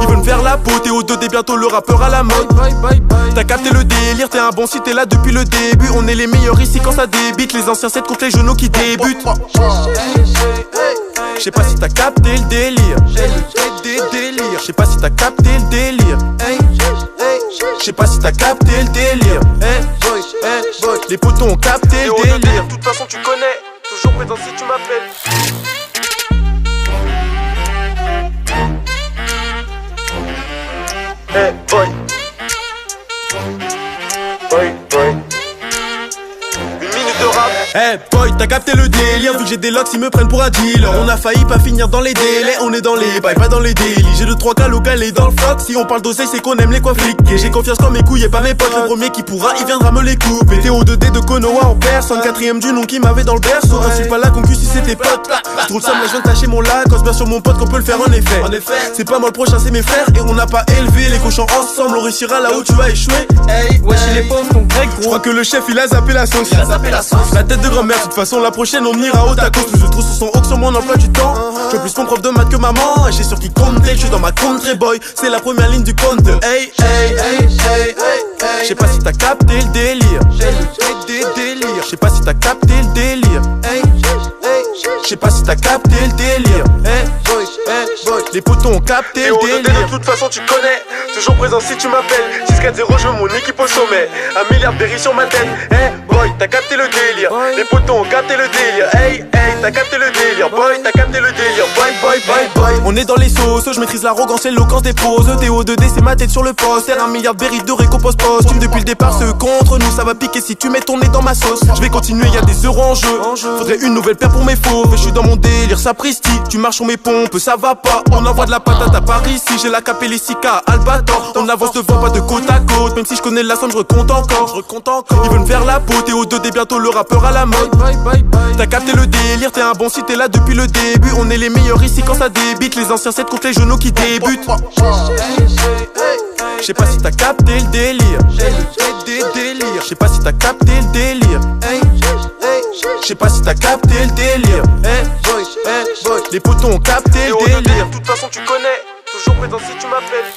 Ils veulent me faire la peau, TO2D bientôt le rappeur à la mode. T'as capté le délire, t'es un bon si t'es là depuis le début. On est les meilleurs ici quand ça débite. Les anciens 7 contre les genoux qui débutent. Je sais pas si t'as capté le délire. Je sais pas si t'as capté le délire. Je sais pas si t'as capté le délire. Les potos ont capté le délire. De toute façon tu connais, toujours présent si tu m'appelles. Hey boy. Une minute de rap. Hey boy, t'as capté le délire. Vu que j'ai des locks, ils me prennent pour un dealer. On a failli pas finir dans les délais, on est dans les bails, pas dans les délits. J'ai 2-3 cas locales dans le floc. Si on parle d'oseille, c'est qu'on aime les coins fliqués. J'ai confiance quand mes couilles et pas mes potes. Le premier qui pourra, il viendra me les couper. TO2D de Konoha en personne, 4ème du nom qui m'avait dans le berceau. Je suis pas là concu si c'était pote. Je trouve ça, mais je viens de tâcher mon lac. Bien sur mon pote qu'on peut le faire en effet. C'est pas moi le prochain, c'est mes frères. Et on n'a pas élevé les cochons ensemble. On réussira là où tu as échoué. Hey, wesh les pauvres, ton grec Je gros. crois que le chef il a zappé la sauce. La tête de grand-mère, de toute façon la prochaine on ira au tacos. Plus je trouve sur son haut sur mon emploi du temps. Je veux plus mon prof de maths que maman. J'ai sur qui compter, je suis dans ma country boy. C'est la première ligne du compte. Hey, hey, hey, hey, hey. Je sais pas si t'as capté le délire. Je sais pas si t'as capté le délire. Je sais pas si t'as capté le délire. Les potos ont capté le délire. De toute façon tu connais, toujours présent si tu m'appelles. 6-4-0, je veux mon équipe au sommet. 1 milliard de berry sur ma tête. Hey boy, t'as capté le délire. Les potos ont capté le délire. Hey, hey, t'as capté le délire. Boy, t'as capté le délire. Boy, boy, boy, boy. On est dans les sauces, je maîtrise l'arrogance et l'éloquence des poses. TO2D, c'est ma tête sur le poster. 1 milliard de berry de récompense posthume. Depuis le départ, ceux contre nous, ça va piquer si tu mets ton nez dans ma sauce. Je vais continuer, y'a des euros en jeu. Faudrait une nouvelle paire pour mes fauves. Je suis dans mon délire, sapristi. Tu marches sur mes pompes, ça va pas. On envoie de la patate à Paris si j'ai la capellissica Albator. On avance devant, pas de côte à côte. Même si je connais la somme, je recompte encore. Ils veulent me faire la peau. TO2D, bientôt le rappeur à la mode. T'as capté le délire, t'es un bon si t'es là depuis le début. On est les meilleurs ici quand ça débite. Les anciens 7 contre les genoux qui débutent. Je sais pas si t'as capté le délire. Je sais pas si t'as capté le délire. Je sais pas si t'as capté le délire. Les potos ont capté le délire. De toute façon tu connais, toujours présent si tu m'appelles.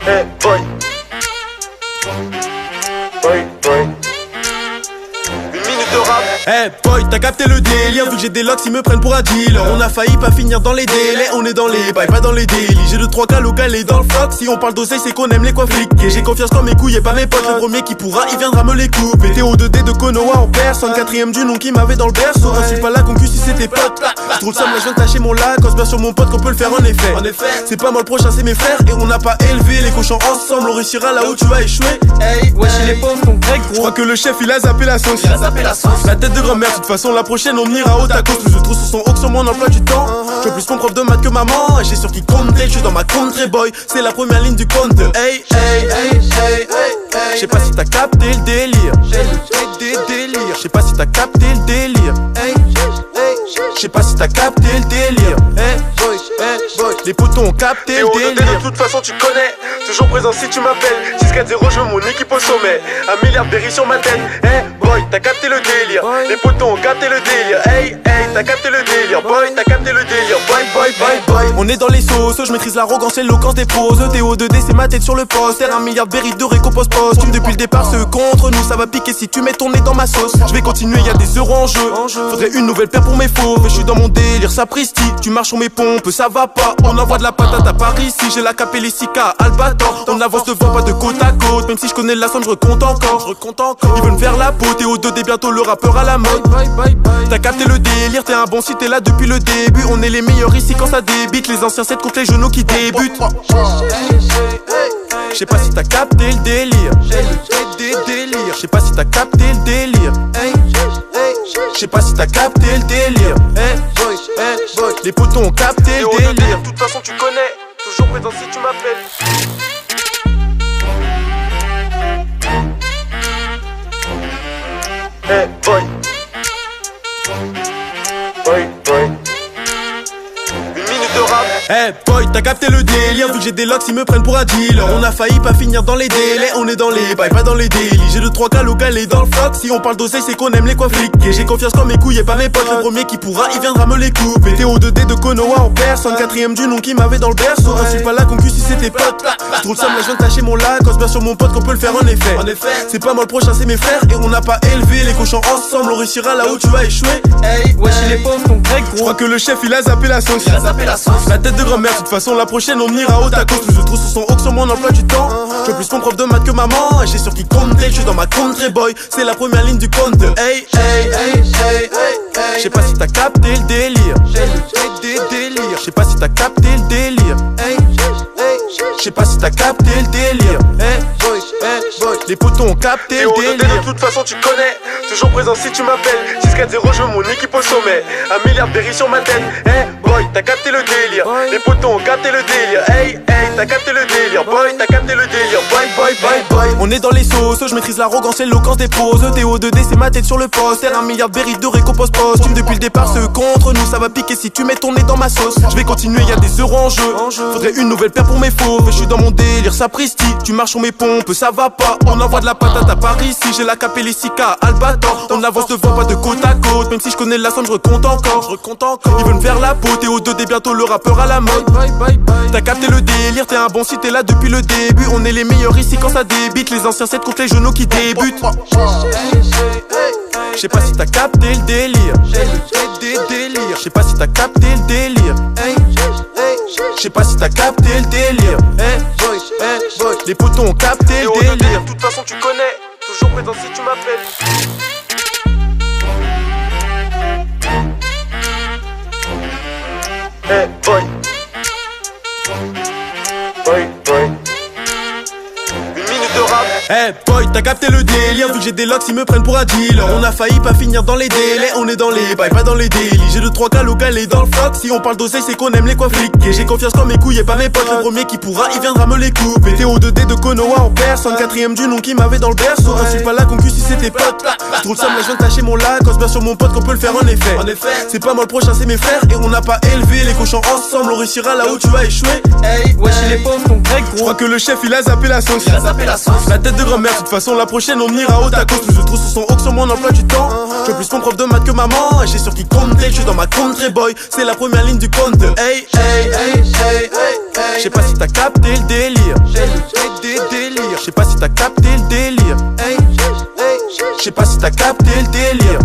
Hey boy. Boy, boy. Une minute de rap. Hey boy, t'as capté le délire. Vu que j'ai des locks, ils me prennent pour un dealer. On a failli pas finir dans les délais. On est dans les bails, pas dans les délits. J'ai 2-3 cas locales dans le floc. Si on parle d'oseille, c'est qu'on aime les coins fliqués. J'ai confiance quand mes couilles et pas mes potes. Le premier qui pourra, il viendra me les couper. TO2D de Konoha en personne, 4ème du nom qui m'avait dans le berceau. Je suis pas là concu si c'était pote. Je trouve ça, mais je viens de tâcher mon lac. Bien sur mon pote qu'on peut le faire en effet. C'est pas moi le prochain, c'est mes frères. Et on n'a pas élevé les cochons ensemble. On réussira là où tu as échoué. Hey, wesh les pauvres, ton grec Je gros. crois que le chef il a zappé la sauce. La tête de grand-mère, de toute façon la prochaine on ira au tacos. Plus je trouve sur son haut sur mon emploi du temps. Je veux plus mon prof de maths que maman. J'ai sur qui compter, je suis dans ma country boy. C'est la première ligne du compte. Hey, hey, hey, hey, hey. Je sais pas si t'as capté le délire. Je sais pas si t'as capté le délire. Je sais pas si t'as capté le délire. Les potos ont capté le délire. De toute façon tu connais, toujours présent si tu m'appelles. 6-4-0, je veux mon équipe au sommet. 1 milliard de berry sur ma tête. Hey boy, t'as capté le délire. Les potos ont capté le délire. Hey, hey, t'as capté le délire. Boy, t'as capté le délire. Boy, boy, boy, boy. On est dans les sauces, je maîtrise l'arrogance et l'éloquence des poses. TO2D, c'est ma tête sur le poster. 1 milliard de berry de récompense posthume. Depuis le départ, ceux contre nous, ça va piquer si tu mets ton nez dans ma sauce. Je vais continuer, y'a des euros en jeu. Faudrait une nouvelle paire pour mes fauves. Je suis dans mon délire, sapristi. Tu marches sur mes pompes, ça va pas. On envoie de la patate à Paris si j'ai la capellissica Albator. On avance devant, pas de côte à côte. Même si je connais la somme, je recompte encore. Ils veulent me faire la peau. TO2D, bientôt le rappeur à la mode. T'as capté le délire, t'es un bon si t'es là depuis le début. On est les meilleurs ici quand ça débite. Les anciens 7 contre les genoux qui débutent. Je sais pas si t'as capté le délire. Je sais pas si t'as capté le délire. Je sais pas si t'as capté le délire. Les potos ont capté le délire. De toute façon tu connais, toujours présent si tu m'appelles. Hey boy. Boy, boy. Une minute de rap. Hey boy, t'as capté le délire. Vu que j'ai des locks, ils me prennent pour un dealer. On a failli pas finir dans les délais. On est dans les bails, pas dans les délits. J'ai 2-3 cas locales dans le floc. Si on parle d'oseille, c'est qu'on aime les coins fliqués. J'ai confiance quand mes couilles et pas mes potes. Le premier qui pourra, il viendra me les couper. TO2D de Konoha en personne, 4ème du nom qui m'avait dans le berceau. Je suis pas là concu si c'était pote. Je trouve ça, mais je viens de tâcher mon lac. Bien sur mon pote qu'on peut le faire en effet. C'est pas moi le prochain, c'est mes frères. Et on n'a pas élevé les cochons ensemble. On réussira là où tu as échoué. Hey, wesh les pauvres, ton grec Je gros. crois que le chef il a zappé la sauce. La tête de grand-mère, de toute façon la prochaine on ira au tacos. Plus je trouve sur son haut sur mon emploi du temps. Je veux plus mon prof de maths que maman. J'ai sur qui compter, je suis dans ma country boy. C'est la première ligne du compte. Hey, hey, hey, hey, hey. Je sais pas si t'as capté le délire. Je sais pas si t'as capté le délire. Je sais pas si t'as capté le délire. Les potos ont capté le TO2D délire. de toute façon tu connais. Toujours présent si tu m'appelles. 6-4-0 je veux mon équipe au sommet. 1 milliard de berry sur ma tête. Boy t'as capté le délire. Les potos ont capté le délire. Hey t'as capté le délire. Boy t'as capté le délire. Boy. On est dans les sauces, je maîtrise l'arrogance et l'éloquence des poses. TO2D c'est ma tête sur le poster. 1 milliard de berry de récompense posthume. Depuis le départ ceux contre nous ça va piquer si tu mets ton nez dans ma sauce. Je vais continuer, y'a des euros en jeu. Faudrait une nouvelle paire pour mes faux. Je suis dans mon délire, sapristi. Tu marches sur mes pompes, ça va pas. On envoie de la patate à Paris si j'ai la capellissica Albator. On avance devant, pas de côte à côte. Même si je connais la somme, je recompte encore. Ils veulent me faire la peau. TO2D bientôt le rappeur à la mode. T'as capté le délire, t'es un bon si t'es là depuis le début. On est les meilleurs ici quand ça débite. Les anciens 7 contre les genoux qui débutent. Je sais pas si t'as capté le délire. Je sais pas si t'as capté le délire. Je sais pas si t'as capté le délire. Les potos ont capté le délire. De toute façon tu connais. Toujours présent si tu m'appelles. Boy. Une minute de rap. Boy, t'as capté le délire. Vu que j'ai des locks, ils me prennent pour un dealer. On a failli pas finir dans les délais. On est dans les bails, pas dans les délits. J'ai 2-3 cas locales et dans le floc. Si on parle d'oseille, c'est qu'on aime les coins fliqués. J'ai confiance dans mes couilles et pas mes potes. Le premier qui pourra, il viendra me les couper. TO2D de Konoha en personne. 4ème du nom qui m'avait dans le berceau. On suit pas la concu si c'était pote. Je trouve ça, moi je viens de tâcher mon lac. On se bien sur mon pote qu'on peut le faire en effet. C'est pas moi le prochain, c'est mes frères. Et on n'a pas élevé les cochons ensemble. On réussira là où tu as échoué. Wesh les pauvres ton grec Je gros. crois que le chef il a zappé la sauce. La tête de grand-mère, de toute façon la prochaine on ira au tacos. Plus je trouve sur son haut sur mon emploi du temps. Je veux plus mon prof de maths que maman. Et j'ai sur qui compter, je suis dans ma country boy. C'est la première ligne du compte. Je sais pas si t'as capté le délire. Je sais pas si t'as capté le délire. Je sais pas si t'as capté le délire.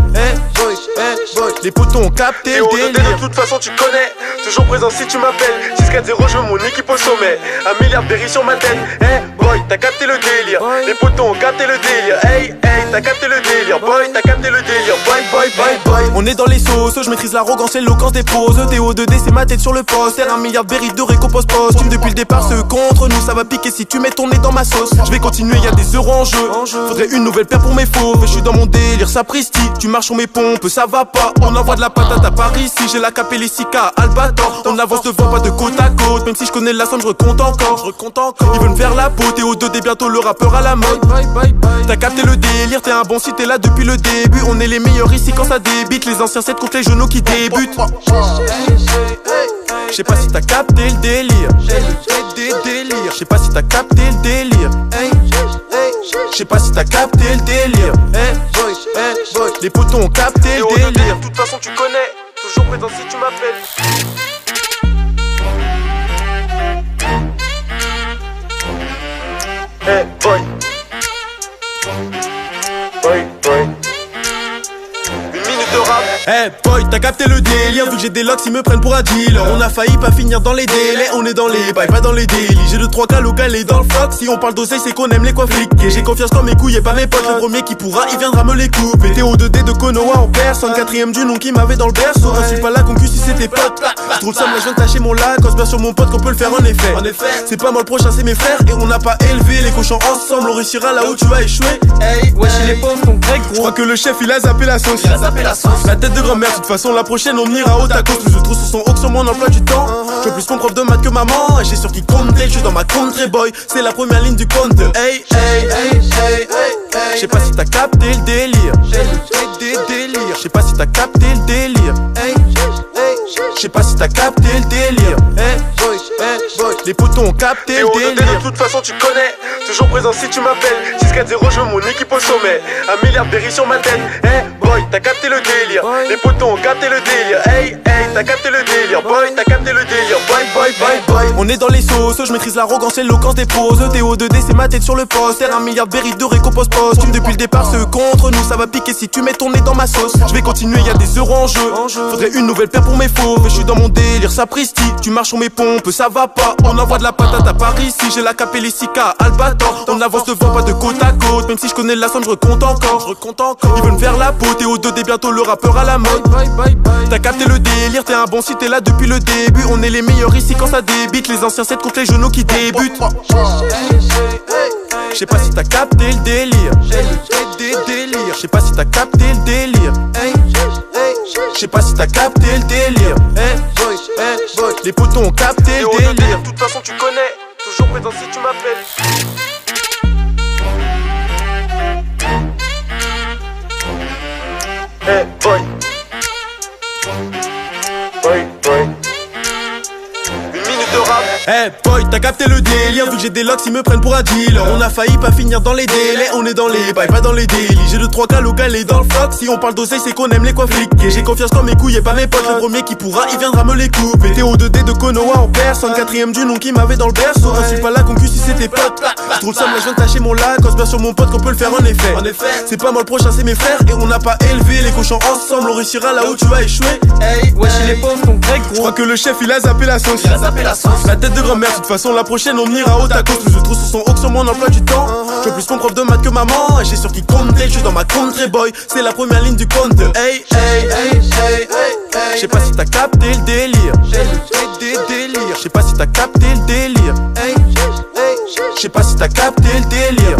Les potos ont capté le TO2D délire. de toute façon tu connais. Toujours présent si tu m'appelles. 6-4-0 je veux mon équipe au sommet. 1 milliard de berry sur ma tête. Boy t'as capté le délire. Les potos ont capté le délire. T'as capté le délire. Boy t'as capté le délire. Boy. On est dans les sauces, je maîtrise l'arrogance et l'éloquence des poses. TO2D c'est ma tête sur le poster. 1 milliard de berry de récompense posthume. Depuis le départ ceux contre nous ça va piquer si tu mets ton nez dans ma sauce. Je vais continuer, y'a des euros en jeu. Faudrait une nouvelle paire pour mes faux. Je suis dans mon délire, sapristi. Tu marches sur mes pompes, ça va pas. On envoie de la patate à Paris si j'ai la capellissica Albator. On avance devant, pas de côte à côte. Même si je connais la somme, je recompte encore. Ils veulent me faire la peau. TO2D bientôt le rappeur à la mode. T'as capté le délire, t'es un bon si t'es là depuis le début. On est les meilleurs ici quand ça débite. Les anciens 7 contre les genoux qui débutent. Je sais pas si t'as capté le délire. Je sais pas si t'as capté le délire. Je sais pas si t'as capté le délire. Les potos ont capté le TO2D délire. de toute façon tu connais. Toujours présent si tu m'appelles. Boy. Une minute de rap. Boy, t'as capté le délire. Vu que j'ai des locks, ils me prennent pour un dealer. On a failli pas finir dans les délais. On est dans les bails, pas dans les délits. J'ai 2-3 cas locales et dans le floc. Si on parle d'oseille, c'est qu'on aime les coins fliqués. J'ai confiance dans mes couilles et pas mes potes. Le premier qui pourra, il viendra me les couper. TO2D de Konoha en personne. 4ème du nom qui m'avait dans le berceau. On suit pas la concu si c'était pote. Je trouve ça, moi je viens de tâcher mon lac. On se bien sur mon pote qu'on peut le faire en effet. C'est pas moi le prochain, c'est mes frères. Et on n'a pas élevé les cochons ensemble. On réussira là où tu as échoué. Wesh les pauvres ton grec Je gros. crois que le chef il a zappé la sauce. La tête de grand-mère, de toute façon la prochaine on ira au tacos. Plus je trouve sur son haut sur mon emploi du temps. Je veux plus mon prof de maths que maman. Et j'ai sur qui compter, je suis dans ma country boy. C'est la première ligne du compte. Je sais pas si t'as capté le délire. Je sais pas si t'as capté le délire. Je sais pas si t'as capté le délire. Les potos ont capté le TO2D délire. de toute façon tu connais. Toujours présent si tu m'appelles. 6-4-0 je veux mon équipe au sommet. 1 milliard de berry sur ma tête. Boy t'as capté le délire. Les potos ont capté le délire. T'as capté le délire. Boy t'as capté le délire. Boy. On est dans les sauces, je maîtrise l'arrogance et l'éloquence des poses. TO2D c'est ma tête sur le poster. 1 milliard de berry de récompense posthume. Depuis le départ ceux contre nous ça va piquer si tu mets ton nez dans ma sauce. Je vais continuer, y'a des euros en jeu. Faudrait une nouvelle paire pour mes faux. Je suis dans mon délire, sapristi. Tu marches sur mes pompes, ça va pas. On envoie de la patate à Paris si j'ai la capellissica Albator. On avance devant, pas de côte à côte. Même si je connais la somme, je recompte encore. Ils veulent me faire la peau. TO2D bientôt le rappeur à la mode. T'as capté le délire, t'es un bon si t'es là depuis le début. On est les meilleurs ici quand ça débite. Les anciens 7 contre les genoux qui débutent. Je sais pas si t'as capté le délire. Je sais pas si t'as capté le délire. Je sais pas si t'as capté le délire. Les potos ont capté le délire. De toute façon tu connais, toujours présent si tu m'appelles. Hey boy. Boy. Une minute de rap. Hey boy, t'as capté le délire. Vu que j'ai des locks, ils me prennent pour un dealer. On a failli pas finir dans les délais. On est dans les bails, pas dans les délits. J'ai 2-3 cas locales dans le floc. Si on parle d'oseille, c'est qu'on aime les coins fliqués. J'ai confiance dans mes couilles et pas mes potes. Le premier qui pourra, il viendra me les couper. TO2D de Konoha en personne. 4ème du nom qui m'avait dans le berceau. Insulte pas la concu si c'était pote. J'trouve ça, mais je viens de tâcher mon lac. On se bien sur mon pote qu'on peut le faire en effet. C'est pas moi le prochain, c'est mes frères. Et on n'a pas élevé les cochons ensemble. On réussira là où tu vas échouer. Hey, wesh les pauvres, ton grec Je gros. crois que le chef il a zappé la sauce. La tête de grand-mère, de toute façon la prochaine on ira au tacos. Plus de trous sur son haut que sur mon emploi du temps. Je veux plus mon prof de maths que maman. Et j'ai sur qui compte, je suis dans ma country boy. C'est la première ligne du compte. Hey. Je sais pas si t'as capté le délire. Je sais pas si t'as capté le délire. Je sais pas si t'as capté le délire.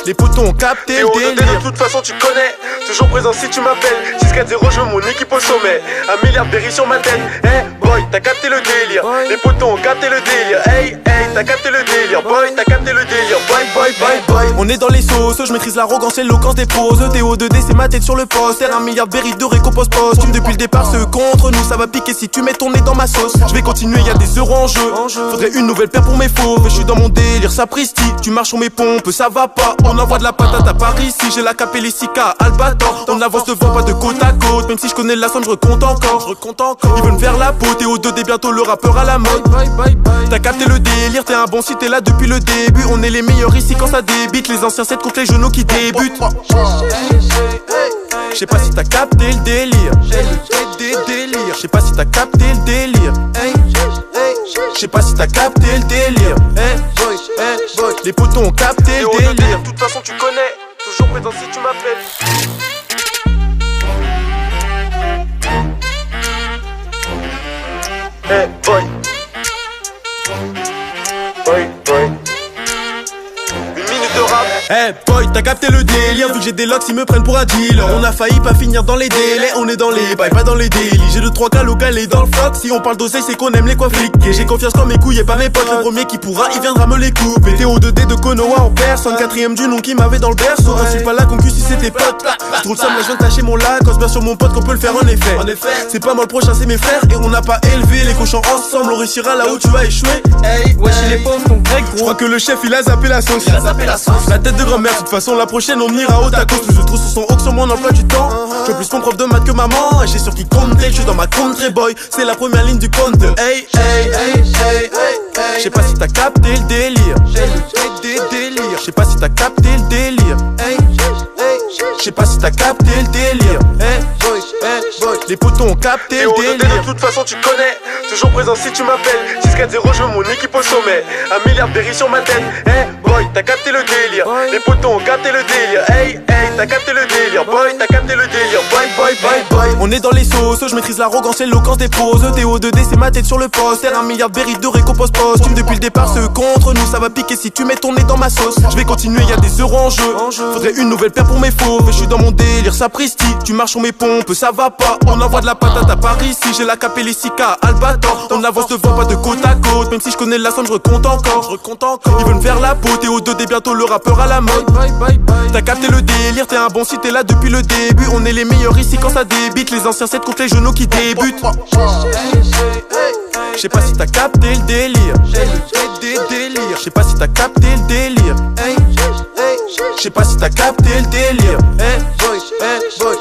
Les potos ont capté le TO2D délire. de toute façon tu connais, toujours présent si tu m'appelles. 6-4-0, je veux mon équipe au sommet. 1 milliard de berry sur ma tête. Hey boy, t'as capté le délire. Les potos ont capté le délire. Hey, t'as capté le délire. Boy, t'as capté le délire. Boy. On est dans les sauces, je maîtrise l'arrogance et l'éloquence des poses. TO2D c'est ma tête sur le poster. 1 milliard de berry de récompense posthume. Depuis le départ ceux contre nous, ça va piquer si tu mets ton nez dans ma sauce. Je vais continuer, y'a des euros en jeu. Faudrait une nouvelle paire pour mes faux. Je suis dans mon délire, ça presti. Tu marches sur mes pompes, ça va pas. On envoie de la patate à Paris si j'ai la capé les 6K Albator. On avance devant, pas de côte à côte. Même si je connais la somme, je recompte encore. Ils veulent me faire la peau, TO2D bientôt le rappeur à la mode. T'as capté le délire, t'es un bon si t'es là depuis le début. On est les meilleurs ici quand ça débite. Les anciens 7 contre les genoux qui débutent. Je sais pas si t'as capté le délire. Je sais pas si t'as capté le délire. Je sais pas si t'as capté le délire. Les potos ont capté le TO2D délire. de toute façon tu connais, toujours présent si tu m'appelles. Hey boy. Une minute de rap. Hey boy, t'as capté le délire. Vu que j'ai des locks, ils me prennent pour un dealer. On a failli pas finir dans les délais. On est dans les bails, pas dans les délits. J'ai 2-3 cas locales dans le floc. Si on parle d'oseille, c'est qu'on aime les coins fliqués. J'ai confiance dans mes couilles et pas mes potes. Le premier qui pourra, il viendra me les couper. TO2D de Konoha en personne. 4ème du nom qui m'avait dans le berceau. Insulte pas la concu si c'était pote. J'trouve ça, mais je viens de tâcher mon lac. On se bien sur mon pote qu'on peut le faire en effet. C'est pas moi le prochain, c'est mes frères. Et on n'a pas élevé les cochons ensemble. On réussira là où tu vas échouer. Hey, wesh les pauvres, ton grec Je gros. crois que le chef il a zappé la sauce. La tête de grand-mère, de toute façon la prochaine on ira au tacos. Plus de trous sur son haut que sur mon emploi du temps. Je veux plus mon prof de maths que maman. Et j'ai sur qui compte, je suis dans ma country boy. C'est la première ligne du compte. Hey. Je sais pas si t'as capté le délire. Je sais pas si t'as capté le délire. Je sais pas si t'as capté le délire. Les potos ont capté le TO2D délire. de toute façon tu connais, toujours présent si tu m'appelles. 6-4-0, je veux mon équipe au sommet. 1 milliard de berry sur ma tête. Hey boy, t'as capté le délire. Les potos ont capté le délire. Hey, t'as capté le délire. Boy, t'as capté le délire. Boy. On est dans les sauces, je maîtrise l'arrogance et l'éloquence des poses. TO2D c'est ma tête sur le poster. 1 milliard de berry de récompense posthume. Depuis le départ ceux contre nous, ça va piquer si tu mets ton nez dans ma sauce. Je vais continuer, y'a des euros en jeu. Faudrait une nouvelle paire pour mes faux. Je suis dans mon délire, ça presti. Tu marches sur mes pompes, ça va pas. On envoie de la patate à Paris si j'ai la capé les 6K Albator. On avance devant, pas de côte à côte. Même si je connais la somme, je recompte encore. Ils veulent me faire la peau, TO2D bientôt le rappeur à la mode. T'as capté le délire, t'es un bon si t'es là depuis le début. On est les meilleurs ici quand ça débite. Les anciens 7 contre les genoux qui débutent. Je sais pas si t'as capté le délire. Je sais pas si t'as capté le délire. Je sais pas si t'as capté le délire.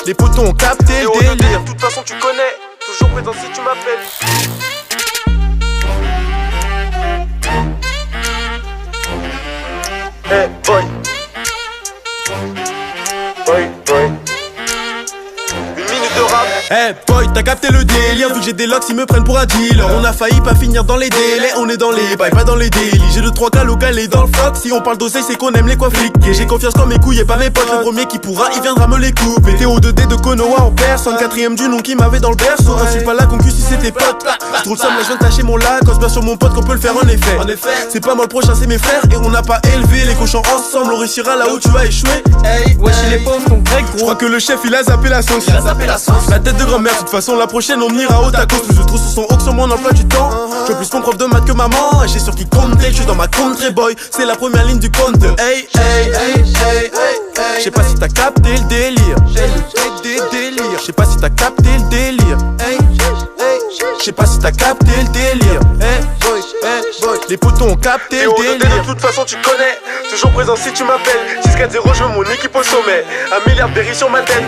Les potos ont capté le TO2D délire. de toute façon tu connais, toujours présent si tu m'appelles. Hey boy. Une minute de rap. Eh boy, t'as capté le délire. Vu que j'ai des locks, ils me prennent pour un dealer. On a failli pas finir dans les délais. On est dans les bails, pas dans les délits. J'ai 2-3 cas local et dans le floc. Si on parle d'oseille, c'est qu'on aime les coins fliqués. J'ai confiance quand mes couilles et pas mes potes. Le premier qui pourra, il viendra me les couper. TO2D de Konoha en personne. 4ème du nom qui m'avait dans le berceau. Insulte pas la concu si c'est tes potes. Je trouve ça, là je viens de tâcher mon lac. Quand bien sur mon pote qu'on peut le faire en effet. C'est pas moi le prochain, c'est mes frères. Et on n'a pas élevé les cochons ensemble. On réussira là où tu as échoué. Hey, Wesh les pauvres ton grec je gros. crois que le chef il a zappé la sauce. La tête de grand-mère, de toute façon la prochaine on ira au tacos. Plus je trouve sur son haut sur mon emploi du temps. Je veux plus mon prof de maths que maman. Et j'ai sur qui compter, je suis dans ma country boy. C'est la première ligne du compte. Hey, hey, hey, hey, hey. Je sais pas si t'as capté le délire. Je sais pas si t'as capté le délire. Je sais pas si t'as capté le délire. Les potos ont capté le délire. De toute façon tu connais, toujours présent si tu m'appelles. 6-4-0, je veux mon équipe au sommet. 1 milliard de berry sur ma tête.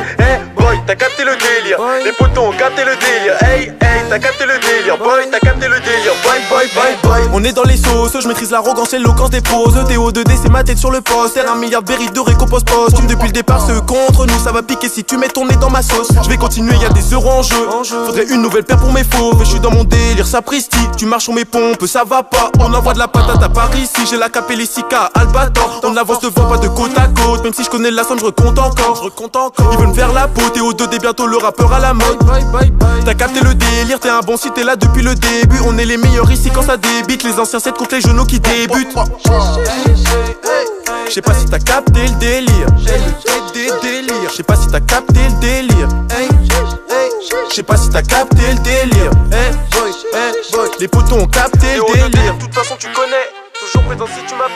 Boy, t'as capté le délire. Les potos ont capté le délire. Hey, t'as capté le délire. Boy, t'as capté le délire. Boy. On est dans les sauces, je maîtrise l'arrogance et l'éloquence des poses. TO2D c'est ma tête sur le poster. 1 milliard de berry de récompense posthume. Depuis le départ ceux contre nous, ça va piquer si tu mets ton nez dans ma sauce. Je vais continuer, y'a des euros en jeu. Faudrait une nouvelle paire pour mes fauves. Je suis dans mon délire, sapristi. Tu marches sur mes pompes, ça va pas. On envoie de la patate à Paris ici. J'ai la capellissica, Albator. On avance devant, pas de côte à côte. Même si je connais la somme, je recompte encore. Ils veulent me faire la peau. TO2D bientôt le rappeur à la mode. T'as capté le délire, t'es un bon si t'es là depuis le début. On est les meilleurs ici quand ça débite. Les anciens c'est contre les genoux qui débutent. Je sais pas si t'as capté le délire. Je sais pas si t'as capté le délire. Je sais pas si t'as capté le délire. Les potos ont capté le délire. De toute façon tu connais, toujours présent si tu m'appelles.